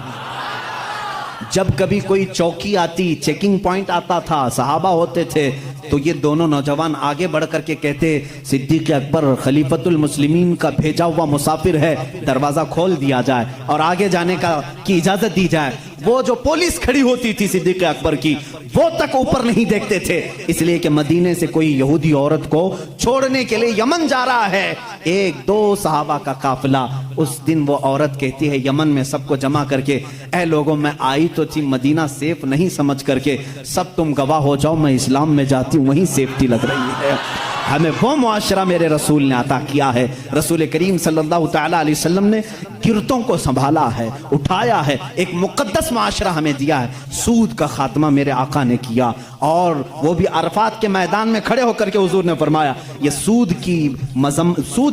जब कभी कोई चौकी आती, चेकिंग पॉइंट आता था, सहाबा होते थे, तो ये दोनों नौजवान आगे बढ़ करके कहते, सिद्दीक अकबर खलीफतुल मुस्लिमीन का भेजा हुआ मुसाफिर है, दरवाजा खोल दिया जाए और आगे जाने की इजाजत दी जाए। वो जो पुलिस खड़ी होती थी सिद्दीक अकबर की, वो तक ऊपर नहीं देखते थे, इसलिए कि मदीने से कोई यहूदी औरत को छोड़ने के लिए यमन जा रहा है। एक दो सहाबा का काफिला, उस दिन वो औरत कहती है यमन में सबको जमा करके, ऐ लोगों मैं आई तो थी मदीना सेफ नहीं समझ करके, सब तुम गवाह हो जाओ मैं इस्लाम में जाती हूँ, वहीं सेफ्टी लग रही है। हमें वो मुआशरा मेरे रसूल ने अता किया है। रसूल करीम सल्लल्लाहु तआला अलैहि वसल्लम ने गिरतों को संभाला है, उठाया है, एक मुकद्दस मुआशरा हमें दिया है। सूद का खात्मा मेरे आका ने किया, और वो भी अरफात के मैदान में खड़े होकर के हुजूर ने फरमाया, ये सूद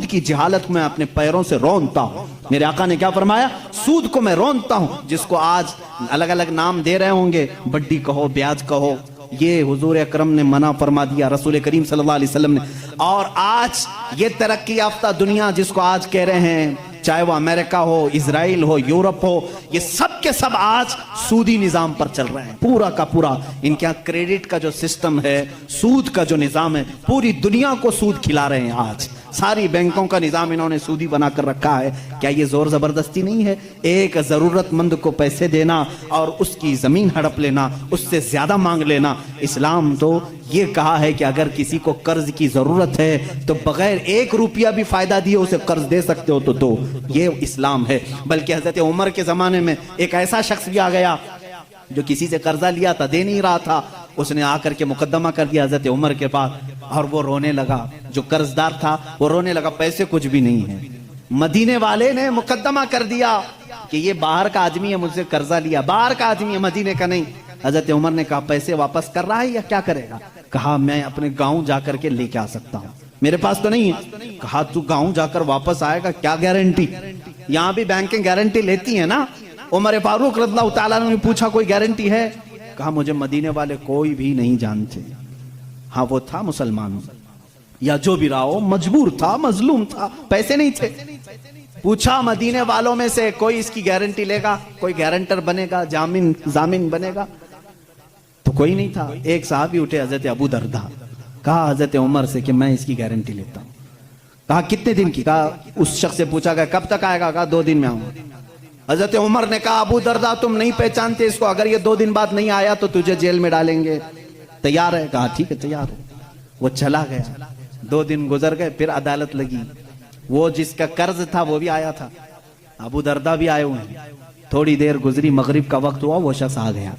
की जहालत को मैं अपने पैरों से रौंदता हूँ। मेरे आका ने क्या फरमाया, सूद को मैं रौंदता हूँ, जिसको आज अलग अलग नाम दे रहे होंगे, बड्डी कहो, ब्याज कहो, ये हुजूर अकरम ने मना फरमा दिया, रसूल करीम सल्लल्लाहु अलैहि वसल्लम ने। और आज ये तरक्की याफ्ता दुनिया जिसको आज कह रहे हैं, चाहे वो अमेरिका हो, इजराइल हो, यूरोप हो, ये सब के सब आज सूदी निजाम पर चल रहे हैं। पूरा का पूरा इनके यहाँ क्रेडिट का जो सिस्टम है, सूद का जो निजाम है, पूरी दुनिया को सूद खिला रहे हैं। आज सारी बैंकों का निजाम इन्होंने सूदी बनाकर रखा है। क्या ये जोर जबरदस्ती नहीं है? एक जरूरतमंद को पैसे देना और उसकी जमीन हड़प लेना, उससे ज्यादा मांग लेना। इस्लाम तो ये कहा है कि अगर किसी को कर्ज की जरूरत है तो बगैर 1 रुपया भी फायदा दिए उसे कर्ज दे सकते हो, तो दो। ये इस्लाम है। बल्कि हजरत उमर के जमाने में एक ऐसा शख्स भी आ गया जो किसी से कर्जा लिया था, दे नहीं रहा था, उसने आकर के मुकदमा कर दिया हजरत उमर के पास, और वो रोने लगा। जो कर्जदार था वो रोने लगा, पैसे कुछ भी नहीं है। मदीने वाले ने मुकदमा कर दिया कि ये बाहर का आदमी है, मुझसे कर्जा लिया, बाहर का आदमी है, मदीने का नहीं। हजरत उमर ने कहा, पैसे वापस कर रहा है या क्या करेगा? कहा, मैं अपने गांव जाकर के लेके आ सकता हूँ, मेरे पास तो नहीं है। कहा, तू गांव जाकर वापस आएगा, क्या गारंटी? यहाँ भी बैंकें गारंटी लेती है ना। उमर फारूक रज़ियल्लाहु ताला अन्हु ने पूछा, कोई गारंटी है? कहा, मुझे मदीने वाले कोई भी नहीं जानते। हाँ, वो था मुसलमान या जो भी रहा हो, मजबूर था, मजलूम था, पैसे नहीं थे। पूछा मदीने वालों में से कोई इसकी गारंटी लेगा, कोई गारंटर बनेगा, जामिन बनेगा? तो कोई नहीं था। एक साहबी उठे, हजरत अबू दरदा। कहा हजरत उमर से कि मैं इसकी गारंटी लेता हूं। कहा, कितने दिन की? कहा, उस शख्स से पूछा गया, कब तक आएगा? कहा, 2 दिन में आऊंगा। हजरत उमर ने कहा, अबू दरदा तुम नहीं पहचानते इसको, अगर ये 2 दिन बाद नहीं आया तो तुझे जेल में डालेंगे, तैयार है? कहा, ठीक है, तैयार है। वो चला गया। 2 दिन गुजर गए, फिर अदालत लगी। वो जिसका कर्ज था वो भी आया था, अबू दरदा भी आए हुए हैं। थोड़ी देर गुजरी, मगरिब का वक्त हुआ, वो शख्स आ गया,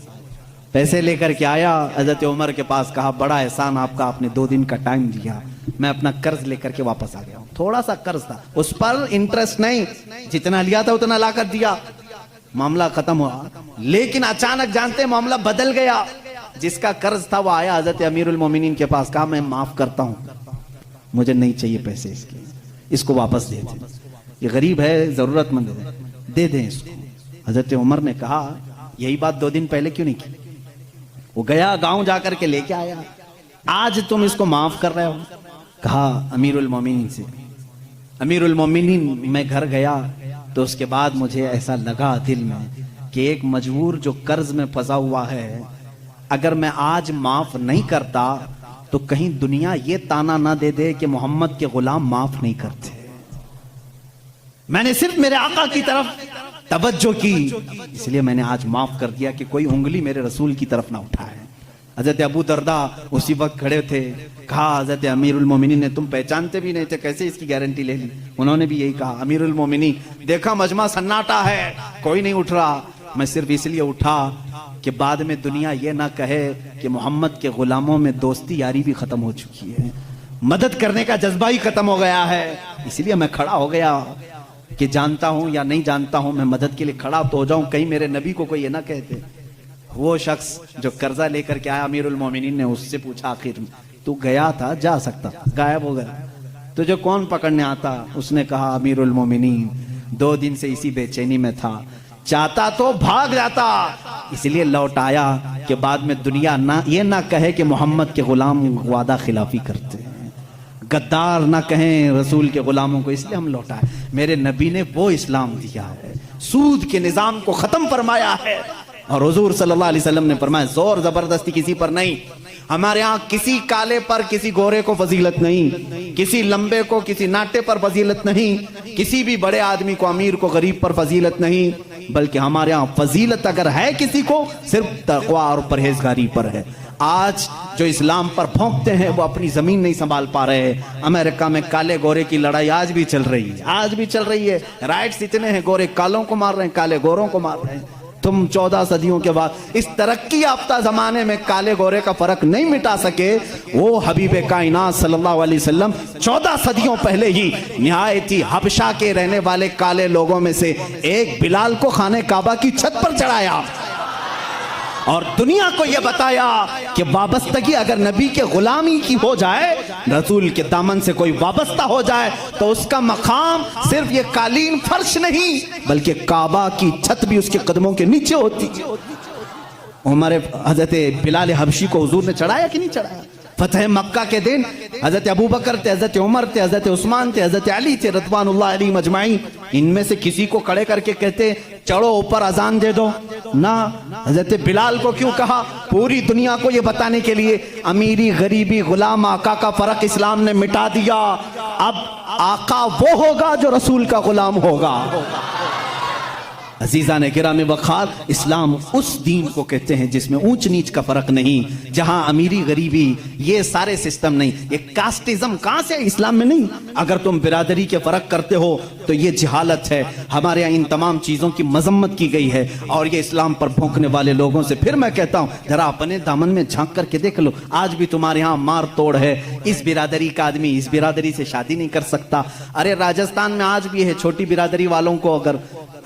पैसे लेकर के आया हजरत उमर के पास। कहा, बड़ा एहसान आपका, आपने 2 दिन का टाइम दिया, मैं अपना कर्ज लेकर के वापस आ गया हूं। थोड़ा सा कर्ज था, उस पर इंटरेस्ट नहीं, जितना लिया था उतना ला कर दिया, मामला खत्म हुआ। लेकिन अचानक जानते मामला बदल गया। जिसका कर्ज था वो आया हजरत अमीरुल मोमिनीन के पास। कहा, मैं माफ करता हूं, मुझे नहीं चाहिए पैसे इसके, इसको वापस दे दें, ये गरीब है, जरूरतमंद है, दे दें इसको। हजरत उमर ने कहा, यही बात 2 दिन पहले क्यों नहीं की? वो गया गांव जाकर के लेके आया, आज तुम इसको माफ कर रहे हो? कहा, अमीरुल मोमिनीन से। अमीरुल मोमिनीन, मैं घर गया तो उसके बाद मुझे ऐसा लगा दिल में कि एक मजबूर जो कर्ज में फंसा हुआ है, अगर मैं आज माफ नहीं करता तो कहीं दुनिया ये ताना ना दे दे कि मोहम्मद के गुलाम माफ नहीं करते। मैंने सिर्फ मेरे आका की तरफ तवज्जो की, इसलिए मैंने आज माफ कर दिया कि कोई उंगली मेरे रसूल की तरफ ना उठाए। हजरत अबू दरदा उसी वक्त खड़े थे। कहा, हजरत अमीरुल मोमिनीन ने, तुम पहचानते भी नहीं थे, कैसे इसकी गारंटी ले ली? उन्होंने भी यही कहा, अमीरुल मोमिनीन, देखा मजमा सन्नाटा है, कोई नहीं उठ रहा, मैं सिर्फ इसलिए उठा कि बाद में दुनिया ये ना कहे कि मोहम्मद के गुलामों में दोस्ती यारी भी खत्म हो चुकी है, मदद करने का जज्बा ही खत्म हो गया है। इसलिए मैं खड़ा हो गया कि जानता हूं या नहीं जानता हूं, मैं मदद के लिए खड़ा तो हो जाऊं, कहीं मेरे नबी को कोई ये ना कहते। वो शख्स जो कर्जा लेकर के आया, अमीरुल मोमिनीन ने उससे पूछा, आखिर तू गया था, जा सकता, गायब हो गया, तुझे कौन पकड़ने आता? उसने कहा, अमीरुल मोमिनीन, 2 दिन से इसी बेचैनी में था, चाहता तो भाग जाता, इसलिए लौट आया कि बाद में दुनिया ना ये ना कहे कि मोहम्मद के गुलाम वादा खिलाफी करते हैं, गद्दार ना कहें रसूल के गुलामों को, इसलिए हम लौटाए। मेरे नबी ने वो इस्लाम दिया है, सूद के निजाम को खत्म फरमाया है। और हुजूर सल्लल्लाहु अलैहि वसल्लम ने फरमाया, जोर जबरदस्ती किसी पर नहीं। हमारे यहाँ किसी काले पर किसी गोरे को फजीलत नहीं, किसी लंबे को किसी नाटे पर फजीलत नहीं, किसी भी बड़े आदमी को अमीर को गरीब पर फजीलत नहीं, बल्कि हमारे यहाँ फजीलत अगर है किसी को सिर्फ तकवा और परहेजगारी पर है। आज जो इस्लाम पर भौंकते हैं वो अपनी जमीन नहीं संभाल पा रहे हैं। अमेरिका में काले गोरे की लड़ाई आज भी चल रही है, आज भी चल रही है। राइट्स इतने हैं, गोरे कालों को मार रहे हैं, काले गोरों को मार रहे हैं। तुम 14 सदियों के बाद इस तरक्की याफ्ता जमाने में काले गोरे का फर्क नहीं मिटा सके, वो हबीब कायनात सल्लल्लाहु अलैहि वसल्लम 14 सदियों पहले ही निहायती हबशा के रहने वाले काले लोगों में से एक बिलाल को खाने काबा की छत पर चढ़ाया और दुनिया को यह बताया कि वाबस्तगी अगर नबी के गुलामी की हो जाए, रसूल के दामन से कोई वाबस्ता हो जाए, तो उसका मकाम सिर्फ ये कालीन फर्श नहीं बल्कि काबा की छत भी उसके कदमों के नीचे होती। उमर हजरत बिलाल हबशी को हुजूर ने चढ़ाया कि नहीं चढ़ाया? फतह मक्का के दिन हजरत अबू बकर थे, हजरत उमर थे, हजरत उस्मान थे, हजरत अली थे रज़वानुल्लाह अलैहिम अजमाइन। इनमें से किसी को खड़े करके कहते चढ़ो ऊपर अजान दे दो ना। हजरत बिलाल को क्यों कहा? पूरी दुनिया को यह बताने के लिए अमीरी गरीबी गुलाम आका का फर्क इस्लाम ने मिटा दिया। अब आका वो होगा जो रसूल का गुलाम होगा। अजीजा ने गिरामी वखार, इस्लाम उस दीन को कहते हैं जिसमें ऊंच नीच का फर्क नहीं, जहां अमीरी गरीबी ये सारे सिस्टम नहीं। ये कास्टिज्म कहां से इस्लाम में नहीं। अगर तुम बिरादरी के फर्क करते हो तो ये जहालत है। हमारे यहाँ इन तमाम चीजों की मजम्मत की गई है और ये इस्लाम पर भौंकने वाले लोगों से फिर मैं कहता हूं जरा अपने दामन में झांक करके देख लो। आज भी तुम्हारे यहाँ मार तोड़ है। इस बिरादरी का आदमी इस बिरादरी से शादी नहीं कर सकता। अरे राजस्थान में आज भी है, छोटी बिरादरी वालों को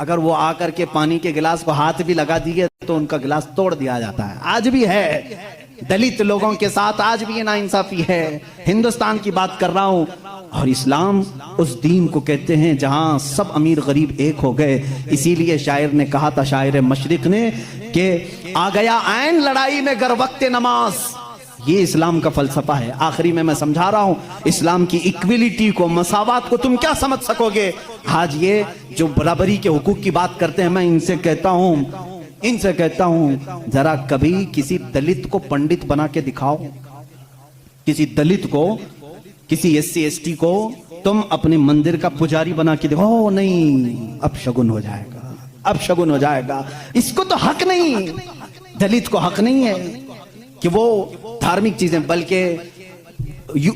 अगर वो आकर के पानी के गिलास को हाथ भी लगा दिए तो उनका गिलास तोड़ दिया जाता है। आज भी है। दलित लोगों के साथ आज भी ये नाइंसाफी है। हिंदुस्तान की बात कर रहा हूं। और इस्लाम उस दीन को कहते हैं जहां सब अमीर गरीब एक हो गए। इसीलिए शायर ने कहा था, शायर मशरिक ने, कि आ गया ऐन लड़ाई में गर वक्त नमाज। ये इस्लाम का फलसफा है। आखिरी में मैं समझा रहा हूं इस्लाम की इक्विलिटी को, मसावत को तुम क्या समझ सकोगे। आज ये जो बराबरी के हुकूक की बात करते हैं, मैं इनसे कहता हूं जरा कभी किसी दलित को पंडित बना के दिखाओ। किसी दलित को, किसी SC ST को तुम अपने मंदिर का पुजारी बना के दिखाओ। नहीं, अब शगुन हो जाएगा, अब शगुन हो जाएगा। इसको तो हक नहीं, दलित को हक नहीं है कि वो धार्मिक चीजें। बल्कि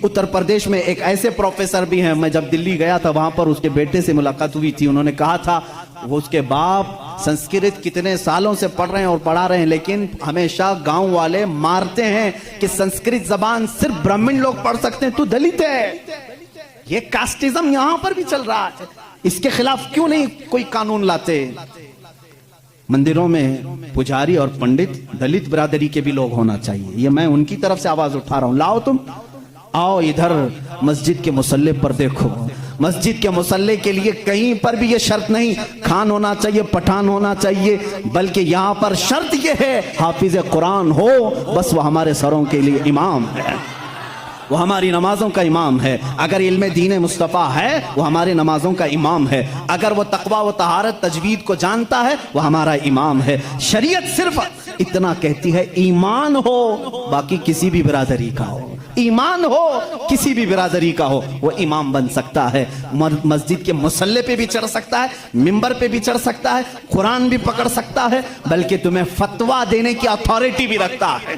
उत्तर प्रदेश में एक ऐसे प्रोफेसर भी हैं, मैं जब दिल्ली गया था वहां पर उसके बेटे से मुलाकात हुई थी। उन्होंने कहा था वो उसके बाप संस्कृत कितने सालों से पढ़ रहे हैं और पढ़ा रहे हैं, लेकिन हमेशा गांव वाले मारते हैं कि संस्कृत जबान सिर्फ ब्राह्मण लोग पढ़ सकते हैं, तू दलित है। ये कास्टिज्म यहां पर भी चल रहा है। इसके खिलाफ क्यों नहीं कोई कानून लाते? मंदिरों में पुजारी और पंडित दलित बिरादरी के भी लोग होना चाहिए। ये मैं उनकी तरफ से आवाज उठा रहा हूं। लाओ, तुम आओ इधर मस्जिद के मुसल्ले पर देखो। मस्जिद के मुसल्ले के लिए कहीं पर भी ये शर्त नहीं खान होना चाहिए, पठान होना चाहिए, बल्कि यहां पर शर्त ये है हाफिज कुरान हो, बस वो हमारे सरों के लिए इमाम है, वो हमारी नमाजों का इमाम है। अगर इल्म दीन मुस्तफ़ा है वो हमारे नमाजों का इमाम है। अगर वो तकवा व तहारत तजवीद को जानता है वो हमारा इमाम है। शरीयत सिर्फ इतना कहती है ईमान हो, बाकी किसी भी बिरादरी का हो, ईमान हो किसी भी बिरादरी का हो, वो इमाम बन सकता है। मस्जिद के मुसल्ले पे भी चढ़ सकता है, मिंबर पे भी चढ़ सकता है, कुरान भी पकड़ सकता है, बल्कि तुम्हें फतवा देने की अथॉरिटी भी रखता है,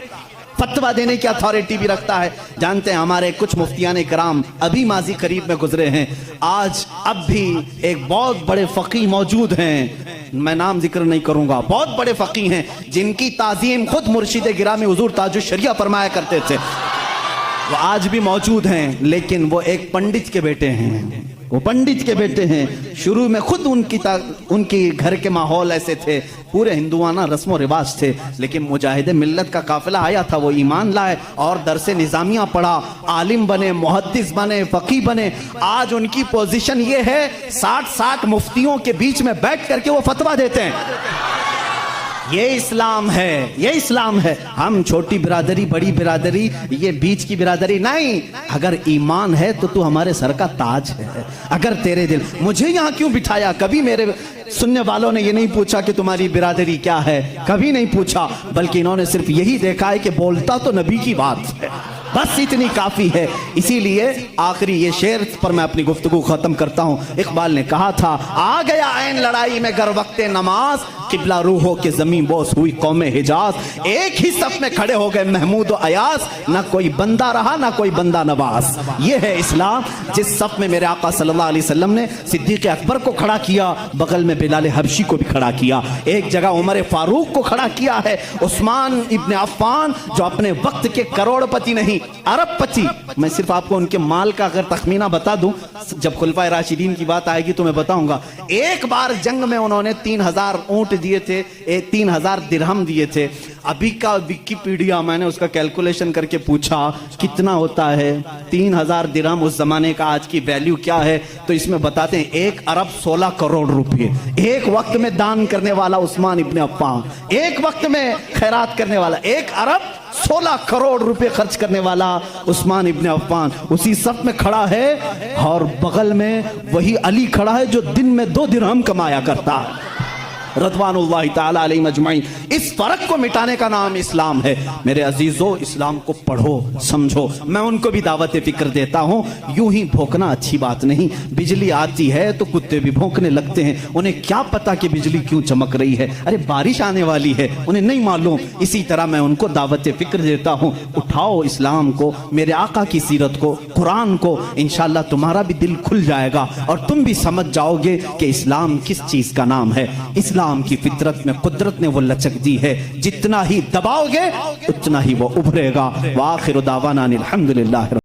फतवा देने की अथॉरिटी भी रखता है। जानते हैं हमारे कुछ मुफ्तियान कराम अभी माजी करीब में गुजरे हैं। आज अब भी एक बहुत बड़े फकीह मौजूद हैं, मैं नाम जिक्र नहीं करूंगा, बहुत बड़े फकीह हैं जिनकी ताजीम खुद मुर्शिद गिरामी हुजूर ताजुश शरिया फरमाया करते थे। वो आज भी मौजूद हैं, लेकिन वो एक पंडित के बेटे हैं। वो पंडित के बेटे हैं। शुरू में खुद उनकी घर के माहौल ऐसे थे, पूरे हिंदुआना रस्म रिवाज थे, लेकिन मुजाहिदे मिल्लत का काफिला आया था, वो ईमान लाए और दरसे निजामिया पढ़ा, आलिम बने, मुहद्दिस बने, फकीह बने। आज उनकी पोजीशन ये है 60 मुफ्तियों के बीच में बैठ करके वो फतवा देते हैं। ये इस्लाम है, ये इस्लाम है। हम छोटी बिरादरी, बड़ी बिरादरी, ये बीच की बिरादरी नहीं। अगर ईमान है तो तू हमारे सर का ताज है। अगर तेरे दिल, मुझे यहाँ क्यों बिठाया? कभी मेरे सुनने वालों ने ये नहीं पूछा कि तुम्हारी बिरादरी क्या है, कभी नहीं पूछा, बल्कि इन्होंने सिर्फ यही देखा है कि बोलता तो नबी की बात है, बस इतनी काफी है। इसीलिए आखिरी ये शेर पर मैं अपनी गुफ्तगू खत्म करता हूं। इकबाल ने कहा था, आ गया ऐन लड़ाई में गर वक्ते नमाज, किबला रूहों के जमीन बोस हुई कौमे हिजाज। एक ही सफ में खड़े हो गए महमूद और अयास, ना कोई बंदा रहा ना कोई बंदा नवाज। ये है इस्लाम। जिस सफ में मेरे आका सल्लल्लाहु अलैहि वसल्लम ने सिद्दीक अकबर को खड़ा किया, बगल में बिलाल हबशी को भी खड़ा किया, एक जगह उमर फारूक को खड़ा किया है, उस्मान इब्ने अफ्फान जो अपने वक्त के करोड़पति नहीं अरबपति। मैं सिर्फ आपको उनके माल का अगर तखमीना बता दूं, जब खुलफाए राशिदीन की बात आएगी तो मैं बताऊंगा। एक बार जंग में उन्होंने 3000 ऊंट दिए थे, 3000 दिरहम दिए थे। अभी का विकिपीडिया मैंने उसका कैलकुलेशन करके पूछा कितना होता है 3000 दिरहम उस जमाने का, आज की वैल्यू क्या है, तो इसमें बताते हैं 1 अरब 16 करोड़ रुपए। एक वक्त में दान करने वाला उस्मान इब्ने अफ्फान, एक वक्त में खैरात करने वाला, 1 अरब 16 करोड़ रुपए खर्च करने वाला उस्मान इब्ने अफ्फान उसी सफ में खड़ा है, और बगल में वही अली खड़ा है जो दिन में 2 दिरहम कमाया करता है, रज़वानुल्लाहि ताला अलैहिम अजमईन। इस फर्क को मिटाने का नाम इस्लाम है। मेरे अजीजों, इस्लाम को पढ़ो, समझो। मैं उनको भी दावत फिक्र देता हूं। यूं ही भौंकना अच्छी बात नहीं। बिजली आती है तो कुत्ते भी भौंकने लगते हैं। उन्हें क्या पता कि बिजली क्यों चमक रही है? अरे बारिश आने वाली है, उन्हें नहीं मालूम। इसी तरह मैं उनको दावत फिक्र देता हूं। उठाओ इस्लाम को, मेरे आका की सीरत को, कुरान को, इंशाअल्लाह तुम्हारा भी दिल खुल जाएगा और तुम भी समझ जाओगे कि इस्लाम किस चीज का नाम है। इस्लाम की फितरत में कुदरत ने वो लचक दी है, जितना ही दबाओगे उतना ही वो उभरेगा। वाखिर दावाना अनिल हम्दुलिल्लाह।